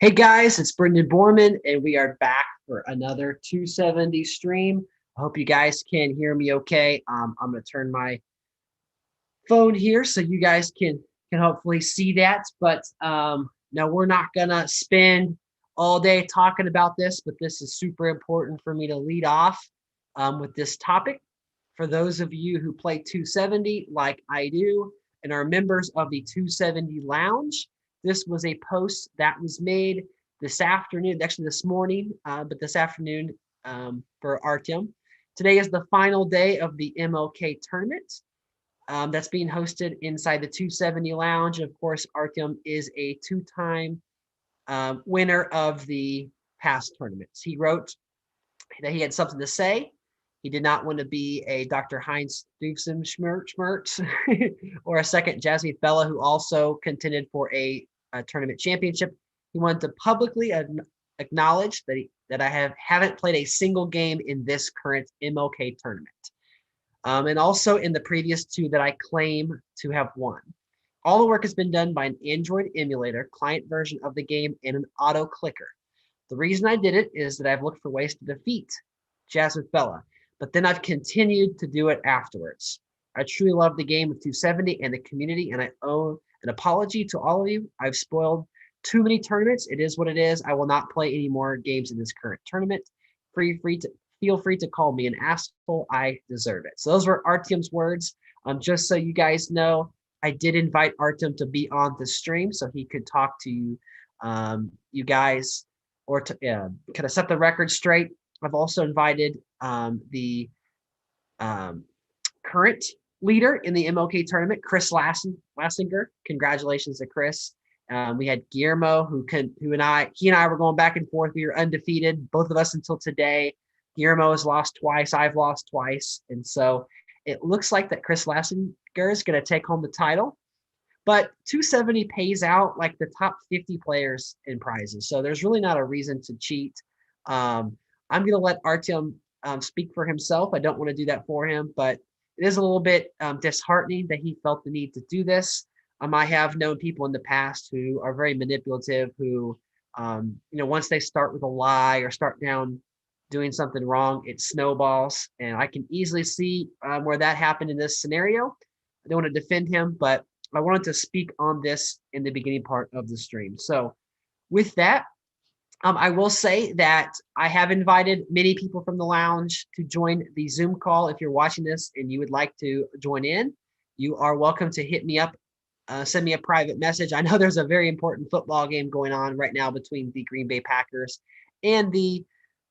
Hey guys, it's Brendan Borman, and we are back for another 270 stream. I hope you guys can hear me okay. I'm going to turn my phone here so you guys can hopefully see that. But no, we're not going to spend all day talking about this, but this is super important for me to lead off with this topic. For those of you who play 270 like I do and are members of the 270 Lounge, this was a post that was made this afternoon, actually this morning, but this afternoon for Artyom. Today is the final day of the MLK tournament that's being hosted inside the 270 Lounge. Of course, Artyom is a two-time winner of the past tournaments. He wrote that he had something to say. He did not want to be a Dr. Heinz Doofsen Schmertz or a second Jasmine Bella who also contended for a tournament championship. He wanted to publicly acknowledge that I haven't played a single game in this current MLK tournament. And also in the previous two that I claim to have won. All the work has been done by an Android emulator, client version of the game, and an auto clicker. The reason I did it is that I've looked for ways to defeat Jasmine Bella, but then I've continued to do it afterwards. I truly love the game of 270 and the community, and I owe an apology to all of you. I've spoiled too many tournaments. It is what it is. I will not play any more games in this current tournament. Feel free to call me an asshole. I deserve it. So those were Artyom's words. Just so you guys know, I did invite Artyom to be on the stream so he could talk to you, you guys, or to kind of set the record straight. I've also invited the current leader in the MLK tournament, Chris Lassinger. Congratulations to Chris. We had Guillermo, he and I were going back and forth. We were undefeated, both of us until today. Guillermo has lost twice. I've lost twice. And so it looks like that Chris Lassinger is going to take home the title. But 270 pays out like the top 50 players in prizes. So there's really not a reason to cheat. I'm going to let Artyom speak for himself. I don't want to do that for him, but it is a little bit disheartening that he felt the need to do this. I have known people in the past who are very manipulative, who, once they start with a lie or start down doing something wrong, it snowballs. And I can easily see where that happened in this scenario. I don't want to defend him, but I wanted to speak on this in the beginning part of the stream. So with that, I will say that I have invited many people from the lounge to join the Zoom call. If you're watching this and you would like to join in, you are welcome to hit me up, send me a private message. I know there's a very important football game going on right now between the Green Bay Packers and the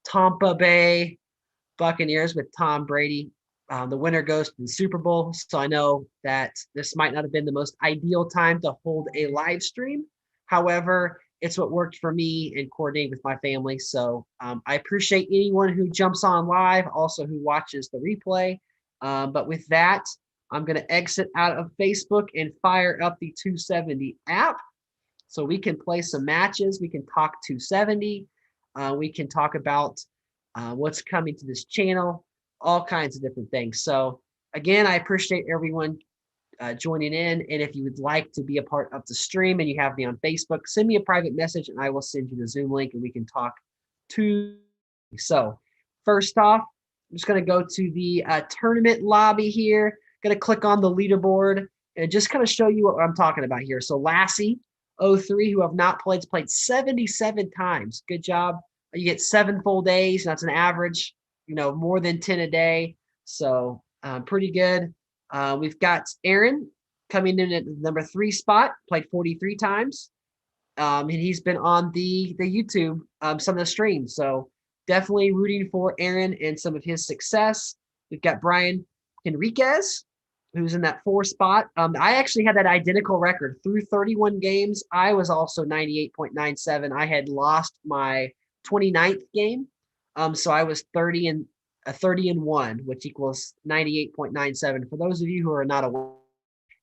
Tampa Bay Buccaneers with Tom Brady. The winner goes to the Super Bowl. So I know that this might not have been the most ideal time to hold a live stream. However, it's what worked for me and coordinate with my family. So I appreciate anyone who jumps on live, also who watches the replay. But with that, I'm going to exit out of Facebook and fire up the 270 app so we can play some matches. We can talk 270. We can talk about what's coming to this channel, all kinds of different things. So again, I appreciate everyone joining in. And if you would like to be a part of the stream and you have me on Facebook, send me a private message and I will send you the Zoom link and we can talk to. So first off, I'm just going to go to the tournament lobby here. Going to click on the leaderboard and just kind of show you what I'm talking about here. So Lassie 03, who have not played, has played 77 times. Good job. You get 7 full days. That's an average, more than 10 a day. So pretty good. We've got Aaron coming in at the number 3 spot, played 43 times. And he's been on the YouTube, some of the streams. So definitely rooting for Aaron and some of his success. We've got Brian Henriquez, who's in that 4 spot. I actually had that identical record through 31 games. I was also 98.97. I had lost my 29th game. So I was 30-1, which equals 98.97. For those of you who are not aware,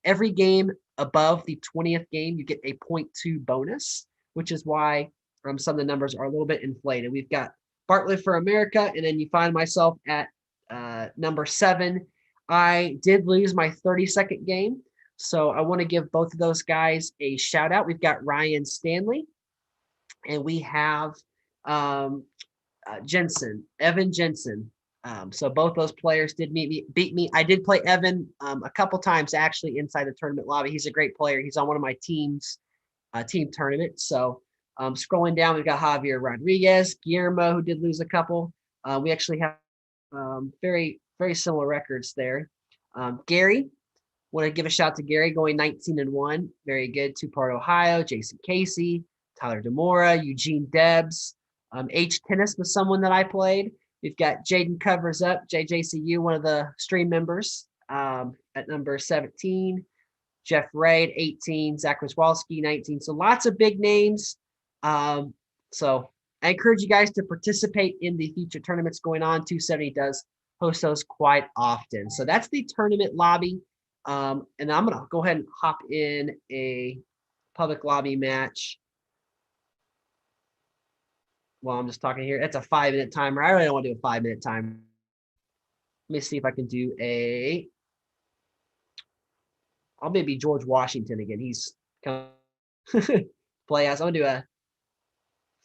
every game above the 20th game, you get a 0.2 bonus, which is why some of the numbers are a little bit inflated. We've got Bartlett for America, and then you find myself at number 7. I did lose my 32nd game, so I want to give both of those guys a shout out. We've got Ryan Stanley, and we have Evan Jensen. So both those players did beat me. I did play Evan a couple times actually inside the tournament lobby. He's a great player. He's on one of my teams, team tournament. So scrolling down, we've got Javier Rodriguez, Guillermo, who did lose a couple. We actually have very, very similar records there. Gary, want to give a shout to Gary going 19-1. Very good. Two-part Ohio, Jason Casey, Tyler DeMora, Eugene Debs. H Tennis was someone that I played. We've got Jaden Covers Up, JJCU, one of the stream members at number 17. Jeff Raid, 18. Zach Roswalski, 19. So lots of big names. So I encourage you guys to participate in the future tournaments going on. 270 does host those quite often. So that's the tournament lobby. And I'm going to go ahead and hop in a public lobby match. Well, I'm just talking here. It's a 5-minute timer. I really don't want to do a 5-minute timer. Let me see if I can do I'll maybe George Washington again. He's kind of play as. I'm gonna do a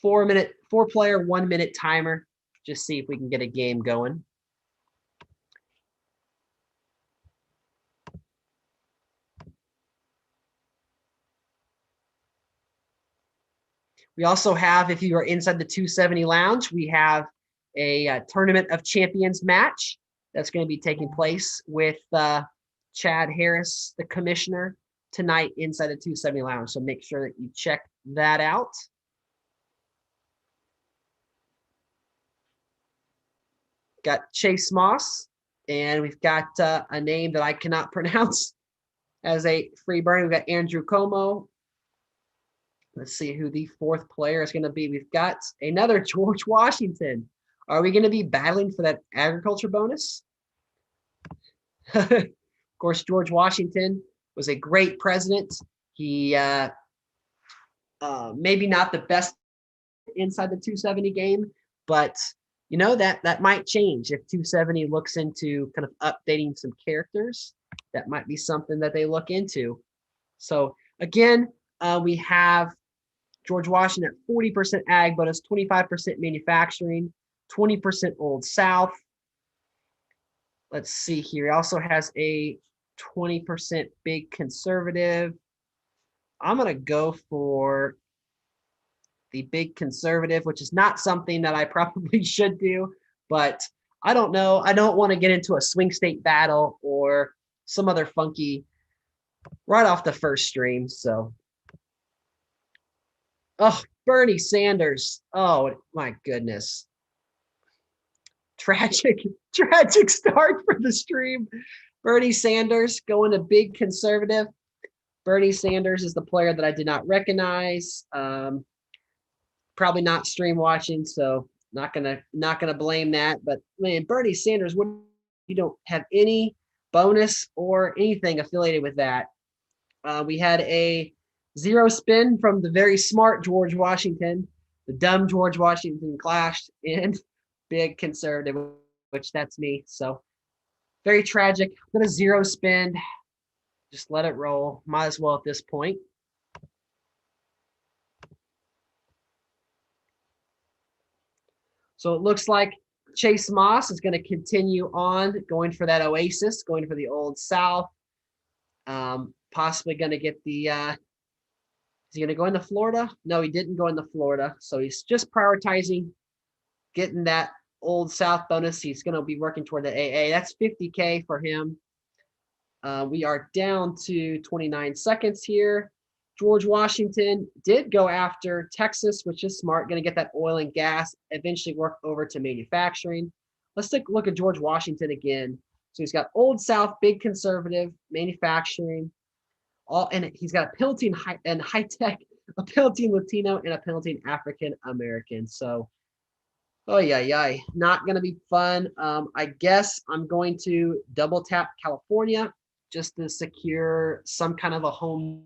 4-player, 1-minute timer. Just see if we can get a game going. We also have, if you are inside the 270 lounge, we have a Tournament of Champions match that's going to be taking place with Chad Harris, the commissioner, tonight inside the 270 lounge. So make sure that you check that out. Got Chase Moss, and we've got a name that I cannot pronounce as a free burn. We've got Andrew Como. Let's see who the fourth player is going to be. We've got another George Washington. Are we going to be battling for that agriculture bonus? Of course, George Washington was a great president. He maybe not the best inside the 270 game, but you know that might change if 270 looks into kind of updating some characters. That might be something that they look into. So again, we have George Washington at 40% ag bonus, 25% manufacturing, 20% Old South. Let's see here. He also has a 20% big conservative. I'm going to go for the big conservative, which is not something that I probably should do, but I don't know. I don't want to get into a swing state battle or some other funky right off the first stream. So, oh, Bernie Sanders. Oh, my goodness. Tragic start for the stream. Bernie Sanders going to big conservative. Bernie Sanders is the player that I did not recognize. Probably not stream watching, so not gonna blame that. But man, Bernie Sanders, you don't have any bonus or anything affiliated with that. We had a 0 spin from the very smart George Washington. The dumb George Washington clashed in big conservative, which that's me. So very tragic. I'm gonna 0 spin. Just let it roll. Might as well at this point. So it looks like Chase Moss is going to continue on going for that Oasis, going for the Old South. Possibly going to get the is he going to go into Florida? No, he didn't go into Florida. So he's just prioritizing getting that Old South bonus. He's going to be working toward the AA. That's 50K for him. We are down to 29 seconds here. George Washington did go after Texas, which is smart, going to get that oil and gas, eventually work over to manufacturing. Let's take a look at George Washington again. So he's got Old South, big conservative, manufacturing, and he's got a Pilting and high tech, a Pilting Latino, and a Pilting African American. So, oh yeah, not going to be fun. I guess I'm going to double tap California just to secure some kind of a home,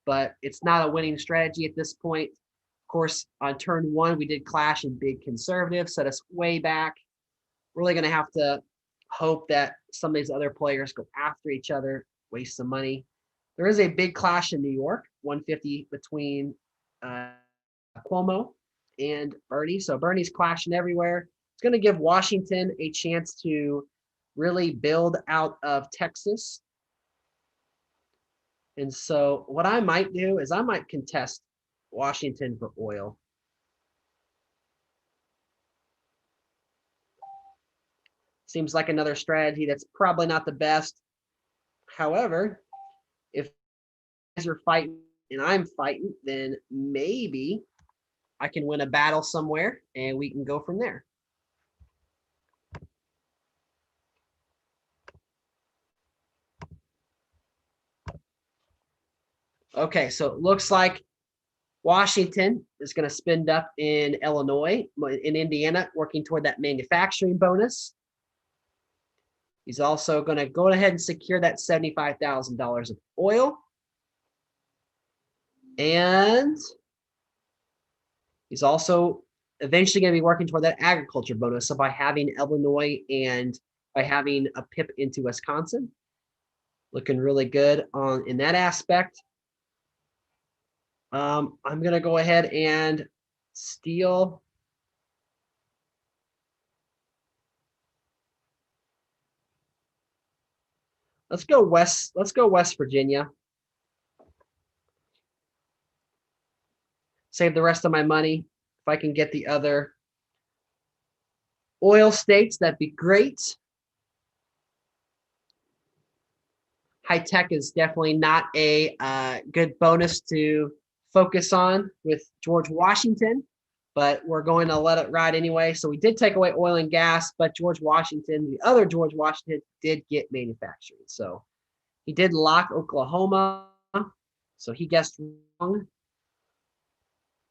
but it's not a winning strategy at this point. Of course, on turn 1, we did clash in big conservative, set us way back. Really going to have to hope that some of these other players go after each other, waste some money. There is a big clash in New York, 150 between Cuomo and Bernie. So Bernie's clashing everywhere. It's going to give Washington a chance to really build out of Texas. And so what I might do is I might contest Washington for oil. Seems like another strategy that's probably not the best. However, if you guys are fighting and I'm fighting, then maybe I can win a battle somewhere and we can go from there. Okay, so it looks like Washington is going to spend up in Illinois, in Indiana, working toward that manufacturing bonus. He's also going to go ahead and secure that $75,000 of oil. And he's also eventually going to be working toward that agriculture bonus. So by having Illinois and by having a PIP into Wisconsin, looking really good on in that aspect. I'm going to go ahead and steal. Let's go West Virginia. Save the rest of my money. If I can get the other oil states, that'd be great. High tech is definitely not a good bonus to focus on with George Washington, but we're going to let it ride anyway. So we did take away oil and gas, but George Washington, the other George Washington, did get manufacturing. So he did lock Oklahoma. So he guessed wrong.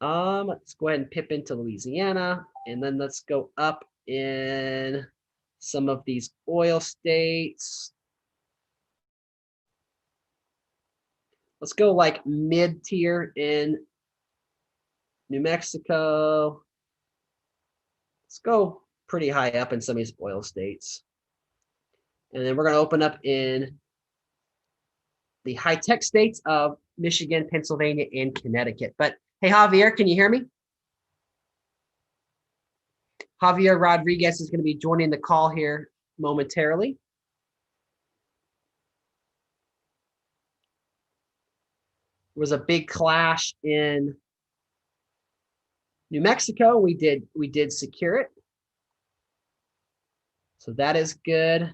Let's go ahead and pip into Louisiana, and then let's go up in some of these oil states. Let's go like mid-tier in New Mexico. Let's go pretty high up in some of these oil states. And then we're going to open up in the high-tech states of Michigan, Pennsylvania, and Connecticut. But hey, Javier, can you hear me? Javier Rodriguez is going to be joining the call here momentarily. There was a big clash in New Mexico. We did secure it. So that is good.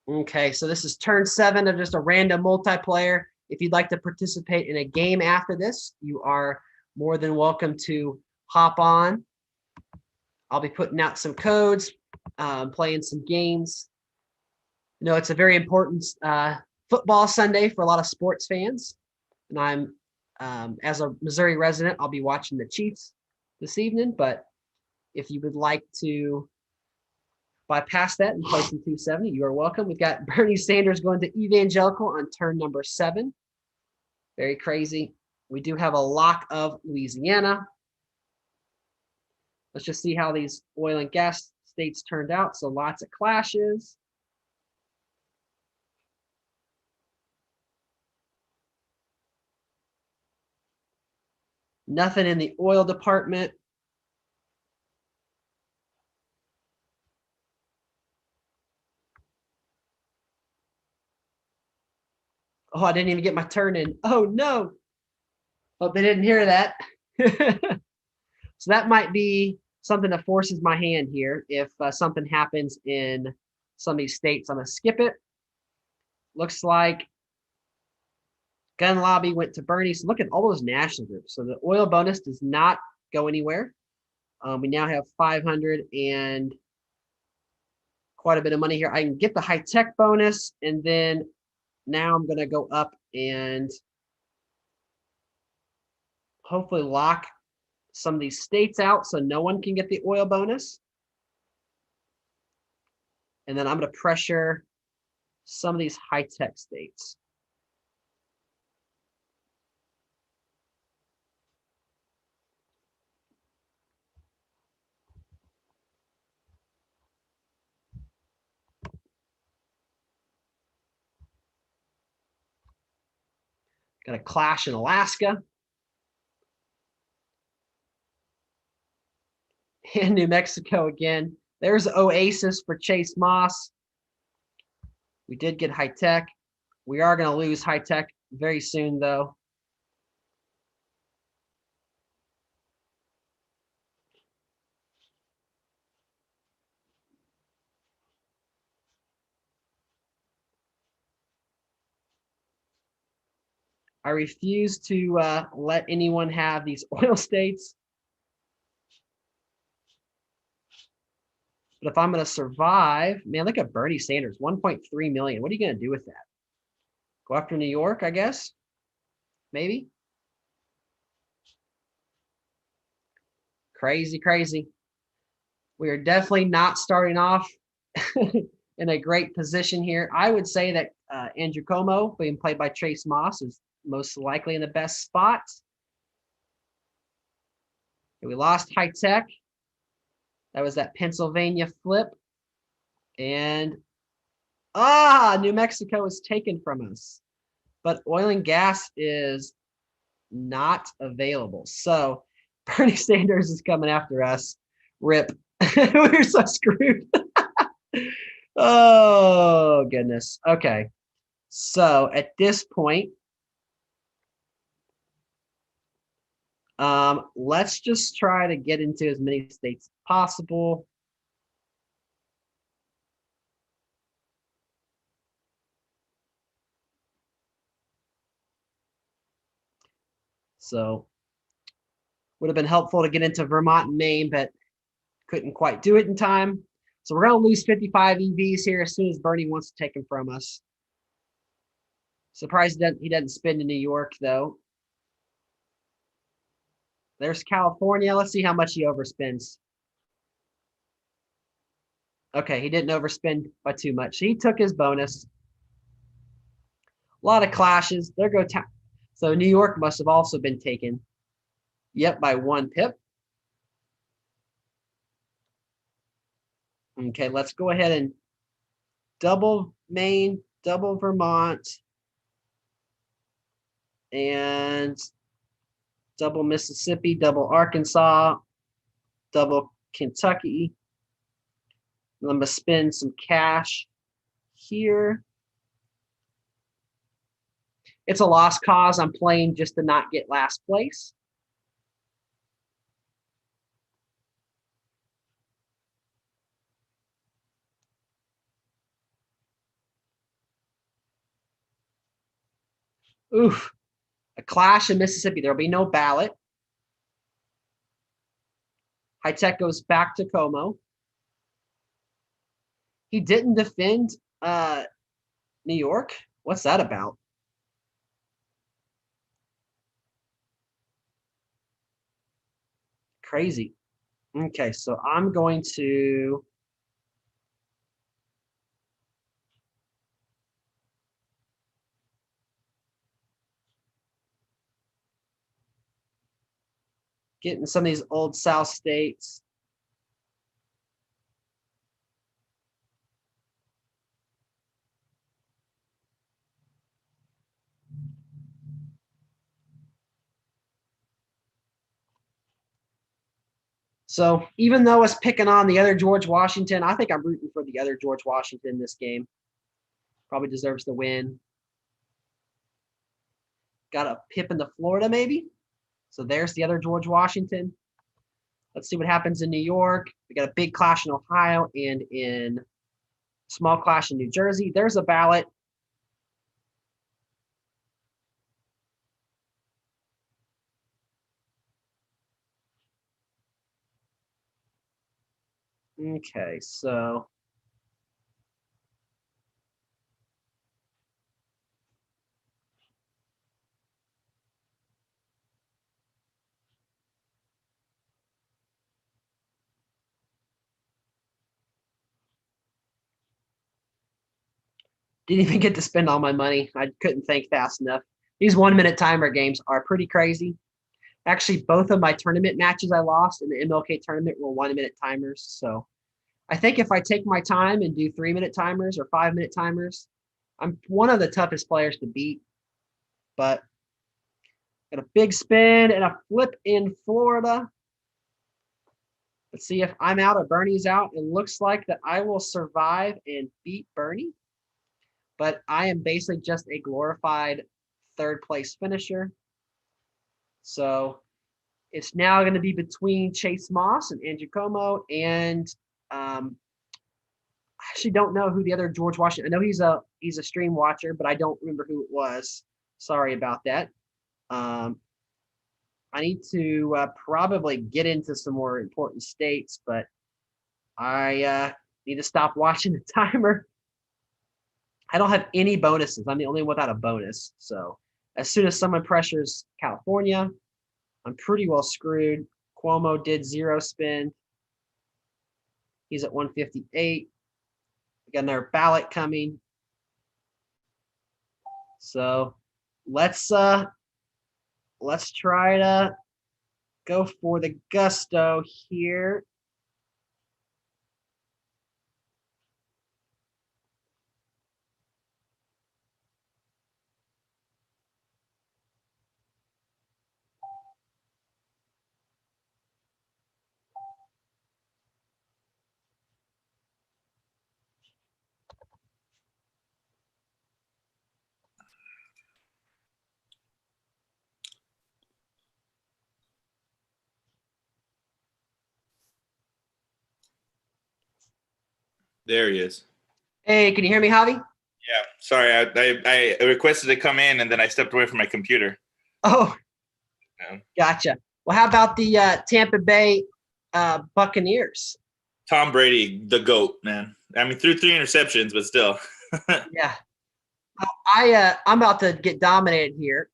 Okay, so this is turn 7 of just a random multiplayer. If you'd like to participate in a game after this, you are more than welcome to hop on. I'll be putting out some codes, playing some games. You know, it's a very important football Sunday for a lot of sports fans. And I'm, as a Missouri resident, I'll be watching the Chiefs this evening. But if you would like to bypass that and play some 270, you are welcome. We've got Bernie Sanders going to Evangelical on turn number 7. Very crazy. We do have a lock of Louisiana. Let's just see how these oil and gas states turned out. So lots of clashes. Nothing in the oil department. Oh, I didn't even get my turn in. Oh, no. Hope they didn't hear that. So that might be something that forces my hand here. If something happens in some of these states, I'm going to skip it. Looks like gun lobby went to Bernie. So look at all those national groups. So the oil bonus does not go anywhere. We now have 500 and quite a bit of money here. I can get the high tech bonus, and then now I'm going to go up and hopefully lock some of these states out so no one can get the oil bonus. And then I'm going to pressure some of these high-tech states. Got a clash in Alaska. And New Mexico again. There's Oasis for Chase Moss. We did get High Tech. We are going to lose High Tech very soon, though. I refuse to let anyone have these oil states. But if I'm going to survive, man, look at Bernie Sanders, 1.3 million. What are you going to do with that? Go after New York, I guess? Maybe? Crazy, crazy. We are definitely not starting off in a great position here. I would say that Andrew Como, being played by Chase Moss, is most likely in the best spot. And we lost High Tech. That was that Pennsylvania flip. And New Mexico is taken from us. But oil and gas is not available. So Bernie Sanders is coming after us. Rip. We're so screwed. Oh, goodness. Okay. So at this point, let's just try to get into as many states as possible. So would have been helpful to get into Vermont and Maine, but couldn't quite do it in time. So we're going to lose 55 EVs here as soon as Bernie wants to take them from us. Surprised he doesn't spin to New York, though. There's California. Let's see how much he overspends. Okay, he didn't overspend by too much. He took his bonus. A lot of clashes. There go. So New York must have also been taken. Yep, by 1 pip. Okay, let's go ahead and double Maine, double Vermont, and double Mississippi, double Arkansas, double Kentucky. I'm going to spend some cash here. It's a lost cause. I'm playing just to not get last place. Oof. A clash in Mississippi. There'll be no ballot. High Tech goes back to Como. He didn't defend New York. What's that about? Crazy. Okay, so I'm going to get in some of these old South states. So even though it's picking on the other George Washington, I think I'm rooting for the other George Washington this game. Probably deserves the win. Got a pip into Florida, maybe. So there's the other George Washington. Let's see what happens in New York. We got a big clash in Ohio and in small clash in New Jersey. There's a ballot. Okay, so didn't even get to spend all my money. I couldn't think fast enough. These 1-minute timer games are pretty crazy. Actually, both of my tournament matches I lost in the MLK tournament were 1-minute timers. So I think if I take my time and do 3-minute timers or 5-minute timers, I'm one of the toughest players to beat. But Got a big spin and a flip in Florida. Let's see if I'm out or Bernie's out. It looks like that I will survive and beat Bernie. But I am basically just a glorified third place finisher. So it's now going to be between Chase Moss and Andrew Como. And I actually don't know who the other George Washington. I know he's a stream watcher, but I don't remember who it was. Sorry about that. I need to probably get into some more important states, but I need to stop watching the timer. I don't have any bonuses. I'm the only one without a bonus. So as soon as someone pressures California, I'm pretty well screwed. Cuomo did 0 spin. He's at 158. We got another ballot coming. So let's try to go for the gusto here. There he is. Hey, can you hear me, Javi? Yeah, sorry. I requested to come in, and then I stepped away from my computer. Oh, Yeah. gotcha. Well, how about the Tampa Bay Buccaneers? Tom Brady, the GOAT, man. I mean, threw 3 interceptions, but still. Yeah. I'm about to get dominated here,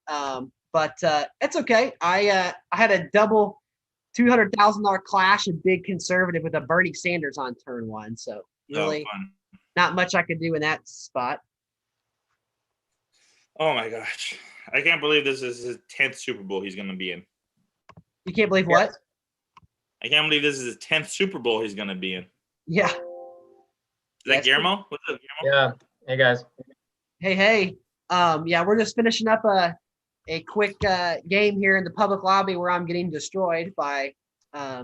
but it's okay. I had a double $200,000 clash and big conservative with a Bernie Sanders on turn 1, so really not much I could do in that spot. Oh my gosh, I can't believe this is his 10th Super Bowl he's going to be in. You can't believe what? I can't believe this is his 10th Super Bowl he's going to be in. Yeah. Is that Guillermo? What's up, Yeah. Guillermo? Hey guys. Hey. Yeah, we're just finishing up a quick game here in the public lobby where I'm getting destroyed by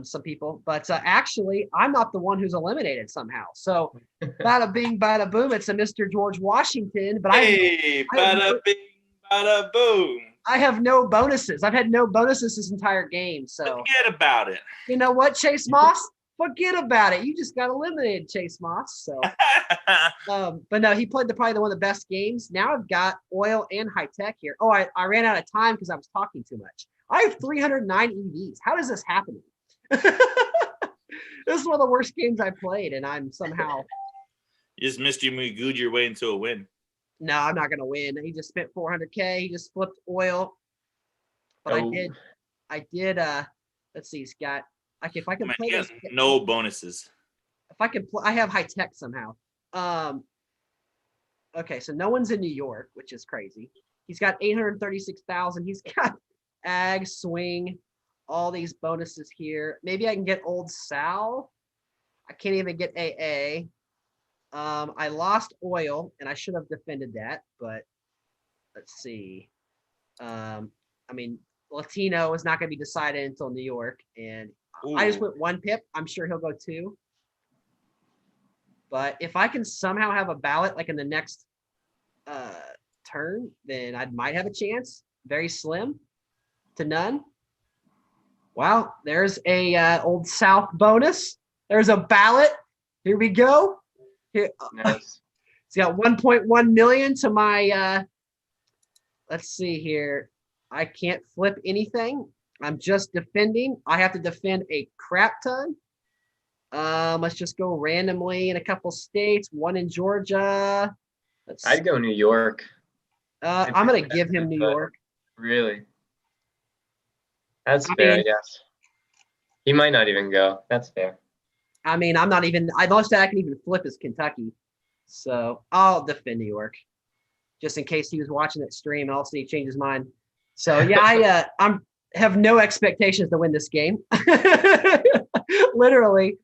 some people. But actually, I'm not the one who's eliminated somehow. So bada bing, bada boom. It's a Mr. George Washington. But Bada bing, bada boom. I have no bonuses. I've had no bonuses this entire game. So forget about it. You know what, Chase Moss? Forget about it. You just got eliminated, Chase Moss. So, but no, he played probably one of the best games. Now I've got oil and high tech here. Oh, I ran out of time because I was talking too much. I have 309 EVs. How does this happen? This is one of the worst games I played, and I'm somehow. You just missed your way into a win. No, I'm not gonna win. He just spent 400K. He just flipped oil. But I did. Let's see. He's got. If I can play this, no bonuses. If I can, I have high tech somehow. Okay, so no one's in New York, which is crazy. He's got 836,000. He's got ag, swing, all these bonuses here. Maybe I can get Old Sal. I can't even get AA. I lost oil, and I should have defended that, but let's see. I mean, Latino is not going to be decided until New York, and I just went 1 pip. I'm sure he'll go 2. But if I can somehow have a ballot like in the next turn, then I might have a chance. Very slim to none. Wow, there's a Old South bonus. There's a ballot. Here we go. Here, Nice. It's got 1.1 million to my. Let's see here. I can't flip anything. I'm just defending. I have to defend a crap ton. Let's just go randomly in a couple states. One in Georgia. I'd go New York. I'm gonna give him New York. Really? That's fair, I guess. He might not even go. That's fair. I mean, I'm not even. The most I can even flip is Kentucky. So I'll defend New York, just in case he was watching that stream and all of a sudden he changed his mind. So yeah, I have no expectations to win this game. Literally.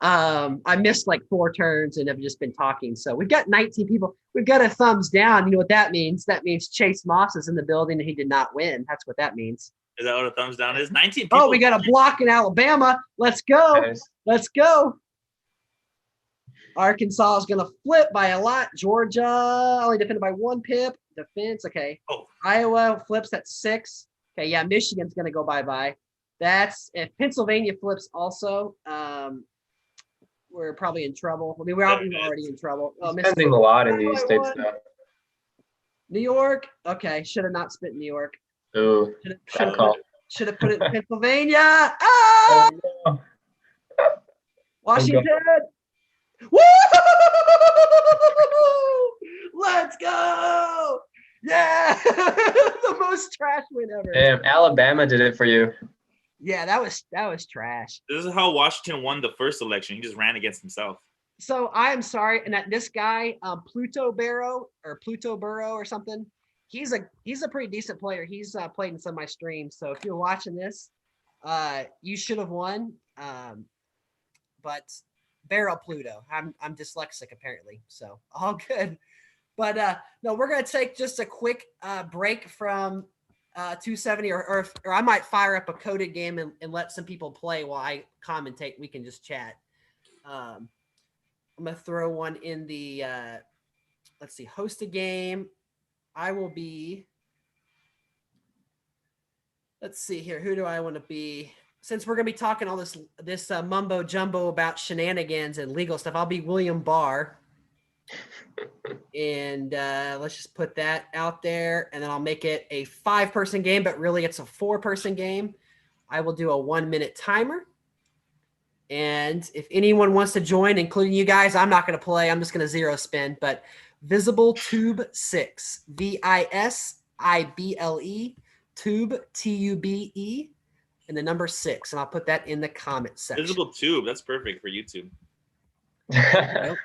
I missed like 4 turns and have just been talking. So we've got 19 people. We've got a thumbs down. You know what that means? That means Chase Moss is in the building and he did not win. That's what that means. Is that what a thumbs down is? 19 people. Oh, we got a block in Alabama. Let's go. Nice. Let's go. Arkansas is going to flip by a lot. Georgia only defended by 1 pip. Defense. Okay. Oh. Iowa flips at 6. Okay. Yeah. Michigan's going to go bye-bye. That's if Pennsylvania flips also. We're probably in trouble. I mean, we're already in trouble. Oh, Spending a lot in these states now. New York. Okay. Should have not spit New York. Ooh. Should have put it in Pennsylvania. Ah! Oh, no. Washington. Woo! Let's go! Yeah, the most trash win ever. Damn, Alabama did it for you. Yeah, that was trash. This is how Washington won the first election. He just ran against himself. So I'm sorry, and that this guy, Pluto Burrow or something. He's a pretty decent player. He's played in some of my streams. So if you're watching this, you should have won. But Barrel Pluto. I'm dyslexic apparently, so all good. But no, we're gonna take just a quick break from 270, or I might fire up a coded game and let some people play while I commentate. We can just chat. I'm gonna throw one in the let's see, host a game. I will be. Let's see here. Who do I want to be? Since we're going to be talking all this mumbo jumbo about shenanigans and legal stuff, I'll be William Barr. And let's just put that out there. And then I'll make it a 5-person game, but really it's a 4-person game. I will do a 1-minute timer. And if anyone wants to join, including you guys, I'm not going to play. I'm just going to 0 spin. But Visible Tube 6, VISIBLE, Tube TUBE. And the number 6, and I'll put that in the comment section. Visible Tube, that's perfect for YouTube. Nope.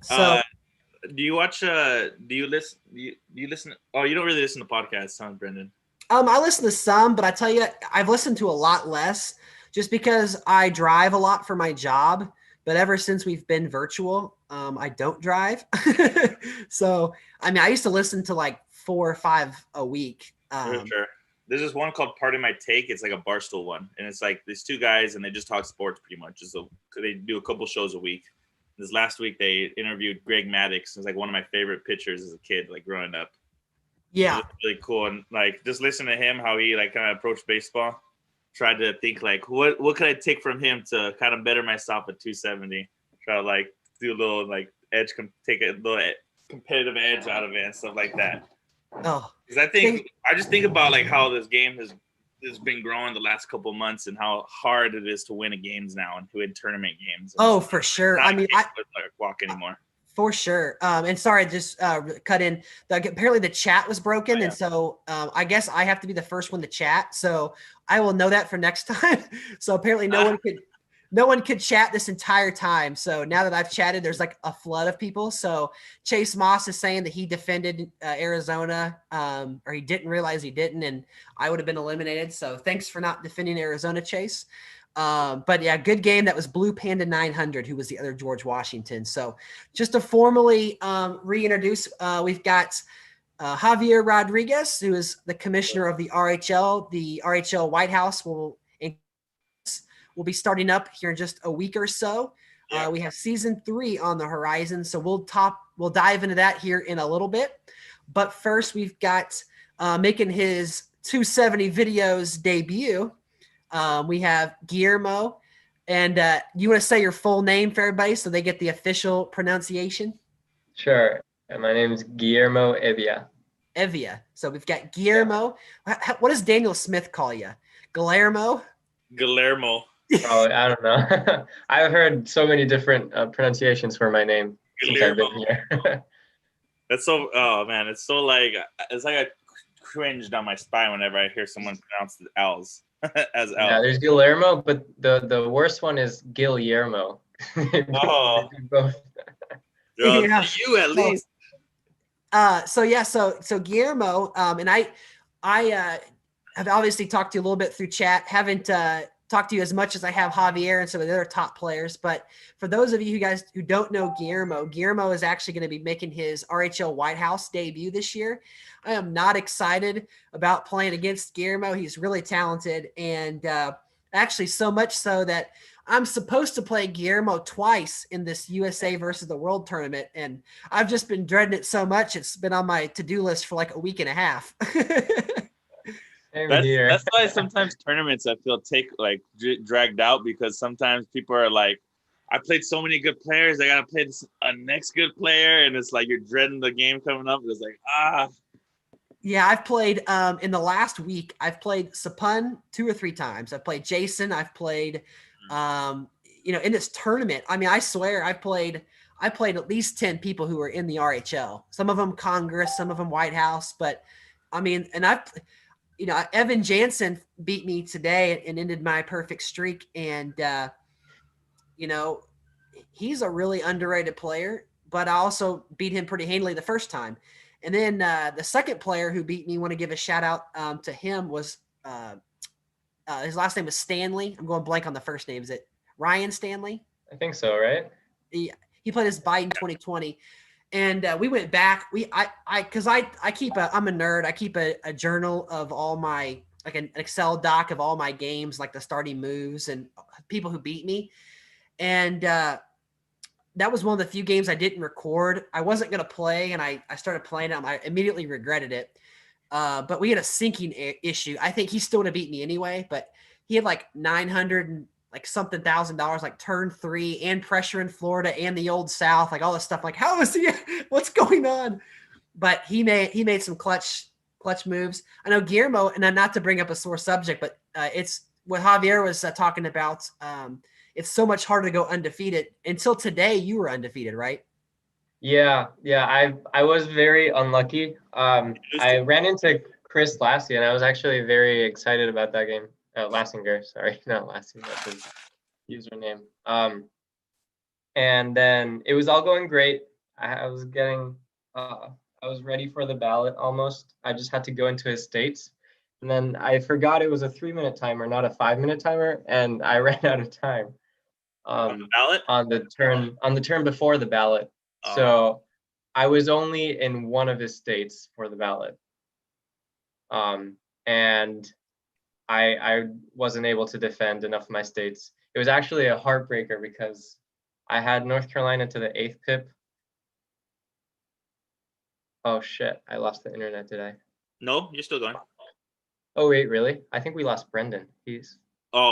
So, do you watch? Do you listen? Do you listen? Oh, you don't really listen to podcasts, huh, Brendan? I listen to some, but I tell you, I've listened to a lot less, just because I drive a lot for my job. But ever since we've been virtual, I don't drive. So, I mean, I used to listen to like 4 or 5 a week. Sure. There's this one called Part of My Take. It's like a Barstool one. And it's like these 2 guys and they just talk sports pretty much. So they do a couple shows a week. This last week they interviewed Greg Maddux. It's like one of my favorite pitchers as a kid, like growing up. Yeah. It was really cool. And like just listen to him, how he like kind of approached baseball. Tried to think like what could I take from him to kind of better myself at 270. Try to like do a little like edge, take a little competitive edge out of it and stuff like that. Oh, because I just think about like how this game has been growing the last couple of months and how hard it is to win games now and to win tournament games. Oh, for sure. I mean, I walk anymore. For sure. And sorry, just cut in. Apparently the chat was broken, Oh, yeah. and so I guess I have to be the first one to chat. So I will know that for next time. So apparently no one could chat this entire time. So now that I've chatted, there's like a flood of people. So Chase Moss is saying that he defended Arizona, or he didn't realize he didn't, and I would have been eliminated. So thanks for not defending Arizona, Chase. But yeah, good game. That was Blue Panda 900, who was the other George Washington. So just to formally reintroduce, we've got Javier Rodriguez, who is the commissioner of the RHL. The RHL White House will be starting up here in just a week or so. Yeah. We have season 3 on the horizon, so we'll dive into that here in a little bit. But first, we've got making his 270 videos debut. We have Guillermo, and you want to say your full name for everybody so they get the official pronunciation? Sure. And my name is Guillermo Evia. Evia. So we've got Guillermo. Yeah. What does Daniel Smith call you? Guillermo? Guillermo. Oh, I don't know. I've heard so many different pronunciations for my name since I've been here. That's so. Oh man, it's so like I cringe down my spine whenever I hear someone pronounce the L's as L. Yeah, there's Guillermo, but the worst one is Guillermo. Oh. Both. Well, Yeah. you at least. So Guillermo, and I have obviously talked to you a little bit through chat. Haven't talk to you as much as I have Javier and some of the other top players. But for those of you guys who don't know Guillermo is actually going to be making his RHL White House debut this year. I am not excited about playing against Guillermo. He's really talented, and actually so much so that I'm supposed to play Guillermo twice in this USA versus the World tournament, and I've just been dreading it so much. It's been on my to-do list for like a week and a half. That's why sometimes tournaments I feel take like dragged out, because sometimes people are like, I played so many good players, I gotta play this next good player, and it's like you're dreading the game coming up. It's like Yeah, I've played in the last week. I've played Sapun 2 or 3 times. I've played Jason. I've played, in this tournament. I mean, I swear I played at least 10 people who were in the RHL. Some of them Congress, some of them White House. But I mean, and Evan Jansen beat me today and ended my perfect streak. And he's a really underrated player. But I also beat him pretty handily the first time. And then the second player who beat me, want to give a shout out to him, was his last name is Stanley. I'm going blank on the first name. Is it Ryan Stanley? I think so, right? He played his Biden 2020. And we went back. Because I'm a nerd. I keep a journal of all my, like an Excel doc of all my games, like the starting moves and people who beat me. And that was one of the few games I didn't record. I wasn't going to play, and I started playing it. I immediately regretted it. But we had a syncing issue. I think he still would have beat me anyway, but he had like 900 and like something $1,000, like turn 3 and pressure in Florida and the Old South, like all this stuff. Like, how is he? What's going on? But he made some clutch moves. I know Guillermo, and not to bring up a sore subject, but it's what Javier was talking about. It's so much harder to go undefeated. Until today, you were undefeated, right? Yeah. I was very unlucky. I ran into Chris Lassie, and I was actually very excited about that game. Lassinger, sorry, not Lassie, that's his username. And then it was all going great. I was ready for the ballot almost. I just had to go into his states. And then I forgot it was a 3-minute timer, not a 5-minute timer, and I ran out of time. On the ballot? On the turn before the ballot. Oh. So I was only in one of his states for the ballot. And I wasn't able to defend enough of my states. It was actually a heartbreaker because I had North Carolina to the 8th pip. Oh shit, I lost the internet, did I? No, you're still going. Oh wait, really? I think we lost Brendan.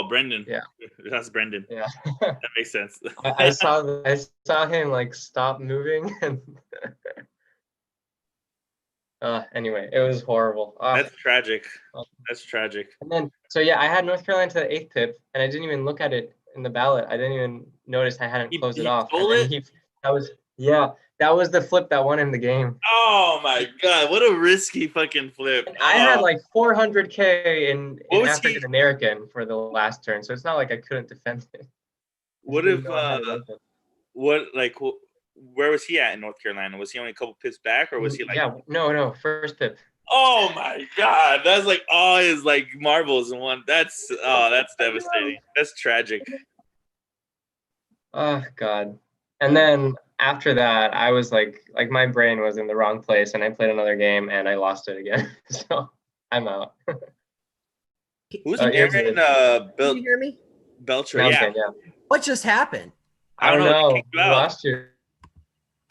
Brendan. Yeah. That's Brendan. Yeah. That makes sense. I saw him like stop moving and anyway, it was horrible. That's tragic. That's tragic. And then I had North Carolina to the 8th pip, and I didn't even look at it in the ballot. I didn't even notice I hadn't closed it off. That was the flip that won him the game. Oh my god, what a risky fucking flip. And I had like 400K in African American for the last turn, so it's not like I couldn't defend it. Where was he at in North Carolina? Was he only a couple pips back, or was he like? Yeah, no, first pip. Oh my god, that's like all his like marbles in one. That's devastating. That's tragic. Oh god. And then after that, I was like my brain was in the wrong place, and I played another game and I lost it again. So I'm out. Who's Aaron? Can you hear me? Belcher. Yeah. What just happened? I don't know. You lost you.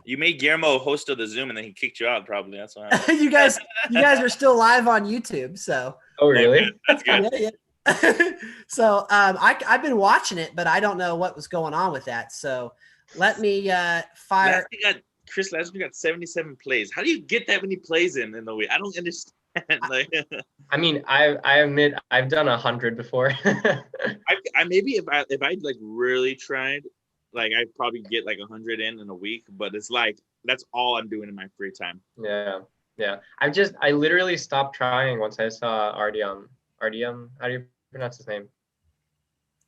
You made Guillermo host of the Zoom, and then he kicked you out. Probably that's what happened. you guys are still live on YouTube, so. Oh really? That's good. Yeah. So I've been watching it, but I don't know what was going on with that. So let me fire. Chris last week got 77 plays. How do you get that many plays in the week? I don't understand. I mean, I admit I've done 100 before. I maybe if I like really tried, like I'd probably get like 100 in a week. But it's like that's all I'm doing in my free time. Yeah. I literally stopped trying once I saw Artyom. Artyom, how do you pronounce his name?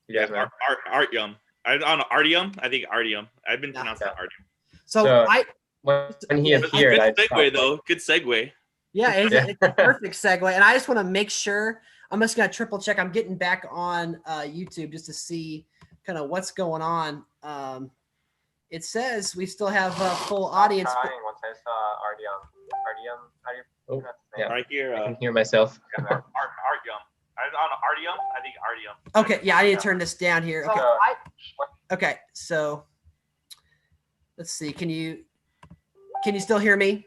You guys know? Artyom. I don't know, Artyom. I think Artyom. I've been pronouncing Artyom. So when he appeared, good segue though. Good segue. Yeah, it's a perfect segue. And I just want to make sure I'm just gonna triple check. I'm getting back on YouTube just to see kind of what's going on. It says we still have a full audience. Crying once I saw Artyom. Artyom, how do you pronounce his name? Right here. I can hear myself. Artyom. I don't know, Artyom? I think Artyom. Okay, yeah, I need to turn this down here. Okay, okay, so let's see. Can you still hear me?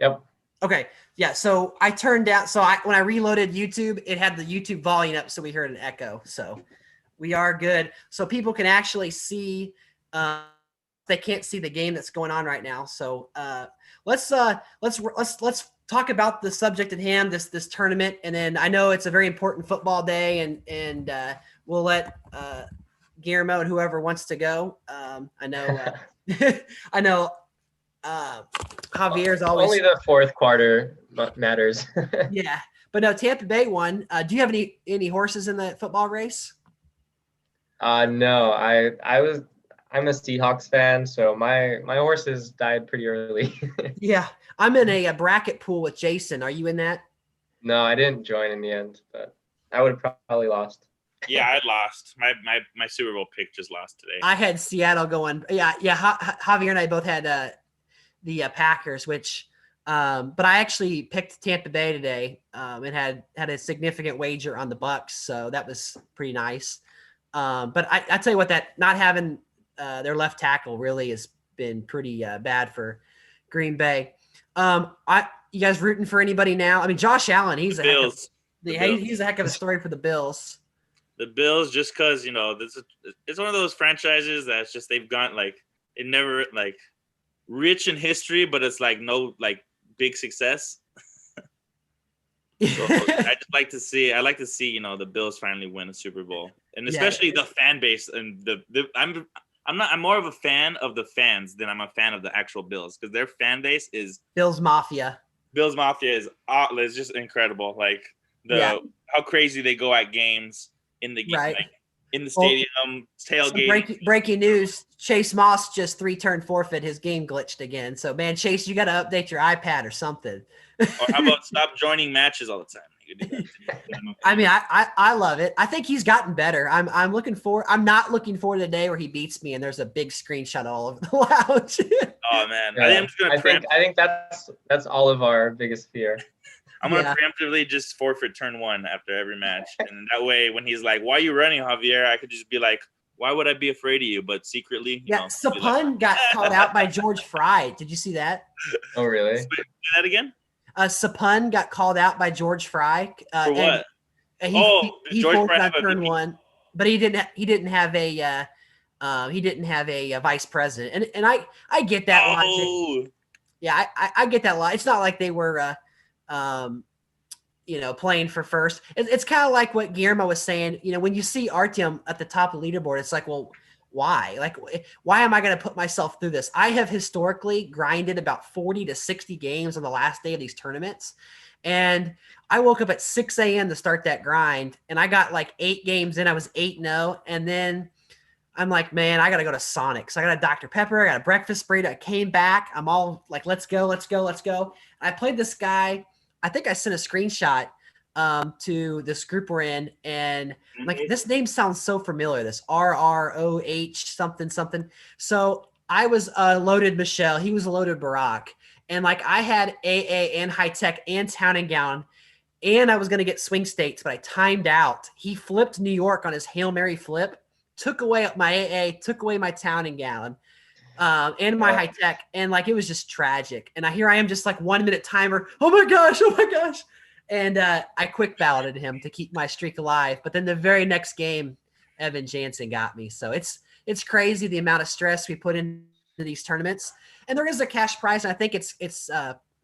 Yep. Okay, yeah. So I turned down. So when I reloaded YouTube, it had the YouTube volume up, so we heard an echo. So we are good. So people can actually see. They can't see the game that's going on right now. So let's talk about the subject at hand, this tournament, and then I know it's a very important football day, and we'll let Guillermo and whoever wants to go. I know I know Javier's always only the fourth quarter matters. yeah, but no, Tampa Bay won. Do you have any horses in the football race? No, I'm a Seahawks fan, so my horses died pretty early. Yeah, I'm in a bracket pool with Jason. Are you in that? No, I didn't join in the end, but I would have probably lost. Yeah, I lost. My Super Bowl pick just lost today. I had Seattle going. Yeah. Javier and I both had the Packers, which, but I actually picked Tampa Bay today, and had a significant wager on the Bucks, so that was pretty nice. But I tell you what, that not having their left tackle really has been pretty bad for Green Bay. You guys rooting for anybody now? I mean, Josh Allen, he's Bills. He's a heck of a story for the Bills. The Bills, just because it's one of those franchises that's just they've gone it never rich in history, but it's no big success. So I like to see the Bills finally win a Super Bowl, and especially the fan base and I'm more of a fan of the fans than I'm a fan of the actual Bills, because their fan base is Bills Mafia. Bills Mafia is just incredible. How crazy they go at games in the game, in the stadium, tailgate. Breaking news: Chase Moss just 3-turn forfeit. His game glitched again. So man, Chase, you got to update your iPad or something. Or how about stop joining matches all the time? I mean, I love it. I think he's gotten better. I'm not looking forward to the day where he beats me and there's a big screenshot all over the lounge. Oh man, yeah. I think that's all of our biggest fear. I'm gonna preemptively just forfeit turn 1 after every match, and that way when he's like, "Why are you running, Javier?" I could just be like, "Why would I be afraid of you?" But secretly, Sapun got called out by George Fry. Did you see that? Oh really? Say that again. Sapun got called out by George Fry. For what? He George forced Fry on turn 1, but he didn't have a vice president, and I get that logic. Yeah, I get that logic. It's not like they were playing for first. It's kind of like what Guillermo was saying. When you see Artyom at the top of the leaderboard, it's like, well, why? Why am I going to put myself through this? I have historically grinded about 40 to 60 games on the last day of these tournaments. And I woke up at 6 a.m. to start that grind. And I got 8 games in. I was 8-0. And then I'm like, man, I got to go to Sonic. So I got a Dr. Pepper. I got a breakfast burrito. I came back. I'm all like, let's go. I played this guy. I think I sent a screenshot to this group we're in, and this name sounds so familiar, this RROH something. So I was loaded Michelle, he was a loaded Barack, and I had AA and High Tech and Town and Gown, and I was going to get swing states, but I timed out. He flipped New York on his Hail Mary flip, took away my AA, took away my Town and Gown, and my High Tech, and it was just tragic. And here I am, just 1 minute timer. Oh my gosh. And I quick balloted him to keep my streak alive. But then the very next game, Evan Jansen got me. So it's crazy the amount of stress we put into these tournaments. And there is a cash prize. And I think it's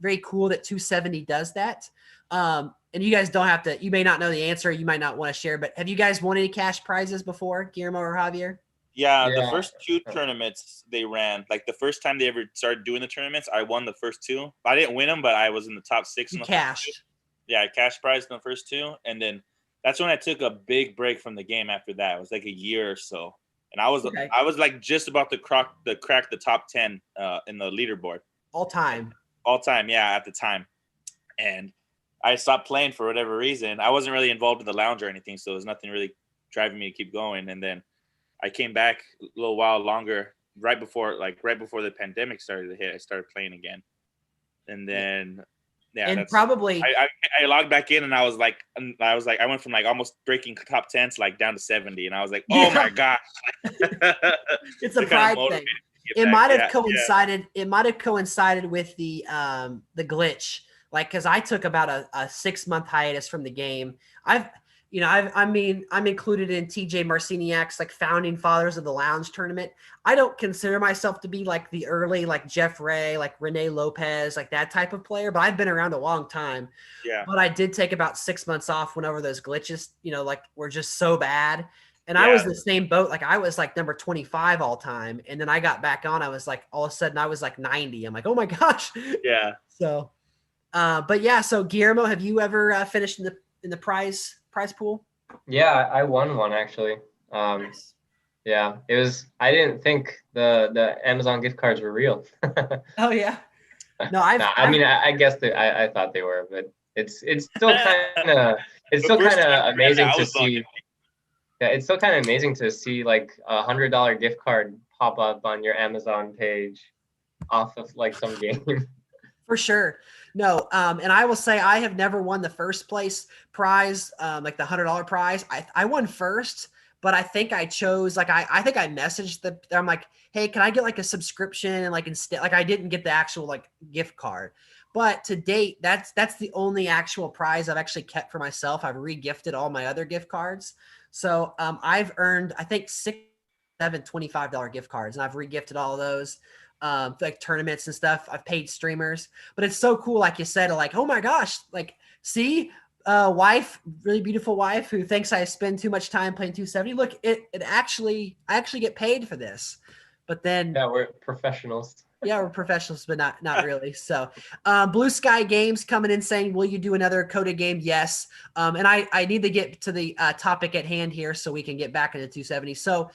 very cool that TwoSeventy does that. And you guys don't have to. You may not know the answer. You might not want to share. But have you guys won any cash prizes before, Guillermo or Javier? Yeah, the first 2 tournaments they ran, the first time they ever started doing the tournaments, I won the first 2. I didn't win them, but I was in the top 6 in the cash. First 2. Yeah, I cash prized in the first 2, and then that's when I took a big break from the game. After that, it was a year or so, and I was just about to crack the top 10 in the leaderboard all time. Yeah, at the time, and I stopped playing for whatever reason. I wasn't really involved in the lounge or anything, so there's nothing really driving me to keep going. And then I came back a little while longer, right before the pandemic started to hit. I started playing again, and then And that's probably I logged back in, and I was like I went from like almost breaking top 10 to like down to 70, and I was like, oh my gosh. It's a It kinda pride motivated thing. me to get It back. might have Yeah, coincided. It might have coincided with the glitch. Like, because I took about a 6-month hiatus from the game. I'm included in TJ Marciniak's like founding fathers of the lounge tournament. I don't consider myself to be like the early like Jeff Ray, like Rene Lopez, like that type of player, but I've been around a long time. yeah, But I did take about 6 months off whenever those glitches, like were just so bad. And I yeah, was the same boat. Like I was like number 25 all time. And then I got back on. I was like, all of a sudden I was like 90. I'm like, oh my gosh. yeah. So, but yeah. So Guillermo, have you ever finished in the prize pool? Yeah, I won one actually. Nice. Yeah, it was. I didn't think the Amazon gift cards were real. Oh yeah. No, No, I mean, I guess that I thought they were, but it's still kind of The first time I read it, amazing I to was see. Yeah, it's still kind of amazing to see like $100 gift card pop up on your Amazon page off of like some game. For sure. No, and I will say I have never won the first place prize, like the $100 prize. I won first, but I think I chose like I think I messaged I'm like, hey, can I get like a subscription? And like instead, like I didn't get the actual like gift card. But to date, that's the only actual prize I've actually kept for myself. I've re-gifted all my other gift cards. So I've earned I think 7 $25 gift cards, and I've re-gifted all of those. Like tournaments and stuff. I've paid streamers, but it's so cool. Like you said, like, oh my gosh, like see, wife, really beautiful wife who thinks I spend too much time playing 270. Look, I actually get paid for this, but then Yeah, we're professionals. yeah, we're professionals, but not really. So, Blue Sky Games coming in saying, "Will you do another coded game?" Yes. And I need to get to the topic at hand here so we can get back into 270. So,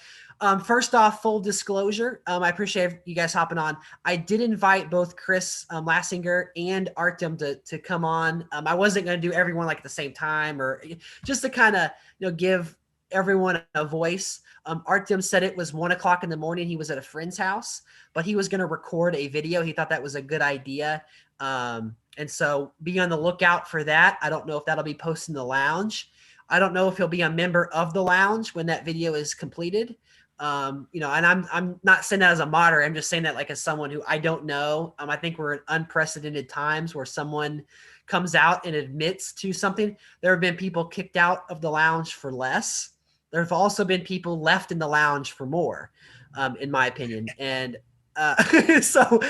first off, full disclosure, I appreciate you guys hopping on. I did invite both Chris Lassinger and Artyom to come on. I wasn't going to do everyone like at the same time, or just to kind of give everyone a voice. Artyom said it was 1:00 in the morning. He was at a friend's house, but he was going to record a video. He thought that was a good idea. And so be on the lookout for that. I don't know if that'll be posted in the lounge. I don't know if he'll be a member of the lounge when that video is completed. And I'm not saying that as a moderator. I'm just saying that like as someone who I don't know. I think we're in unprecedented times where someone comes out and admits to something. There have been people kicked out of the lounge for less. There have also been people left in the lounge for more, in my opinion. And so,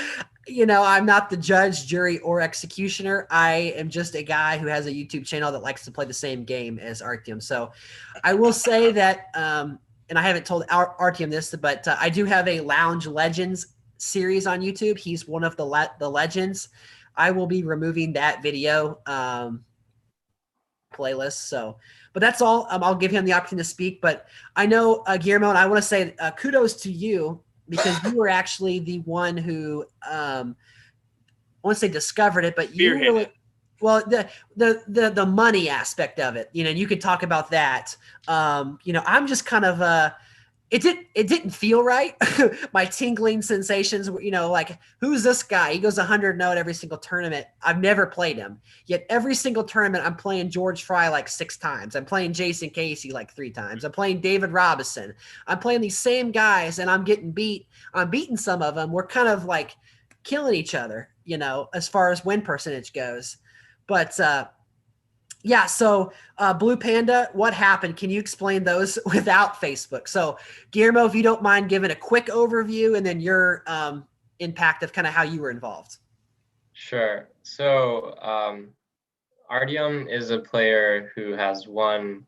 I'm not the judge, jury, or executioner. I am just a guy who has a YouTube channel that likes to play the same game as Artyom. So I will say that, and I haven't told Artyom this, but I do have a Lounge Legends series on YouTube. He's one of the legends. I will be removing that video playlist. So, but that's all. I'll give him the opportunity to speak. But I know, Guillermo, and I want to say kudos to you because you were actually the one who, I won't say discovered it, but you really, well, the money aspect of it, you could talk about that. I'm just kind of, it didn't feel right. My tingling sensations, like who's this guy? He goes 100-0 at every single tournament. I've never played him. Yet every single tournament, I'm playing George Fry like 6 times. I'm playing Jason Casey like 3 times. I'm playing David Robinson. I'm playing these same guys, and I'm getting beat. I'm beating some of them. We're kind of like killing each other, as far as win percentage goes. But yeah, so Blue Panda, what happened? Can you explain those without Facebook? So Guillermo, if you don't mind giving a quick overview and then your impact of kind of how you were involved. Sure. So Artyom is a player who has won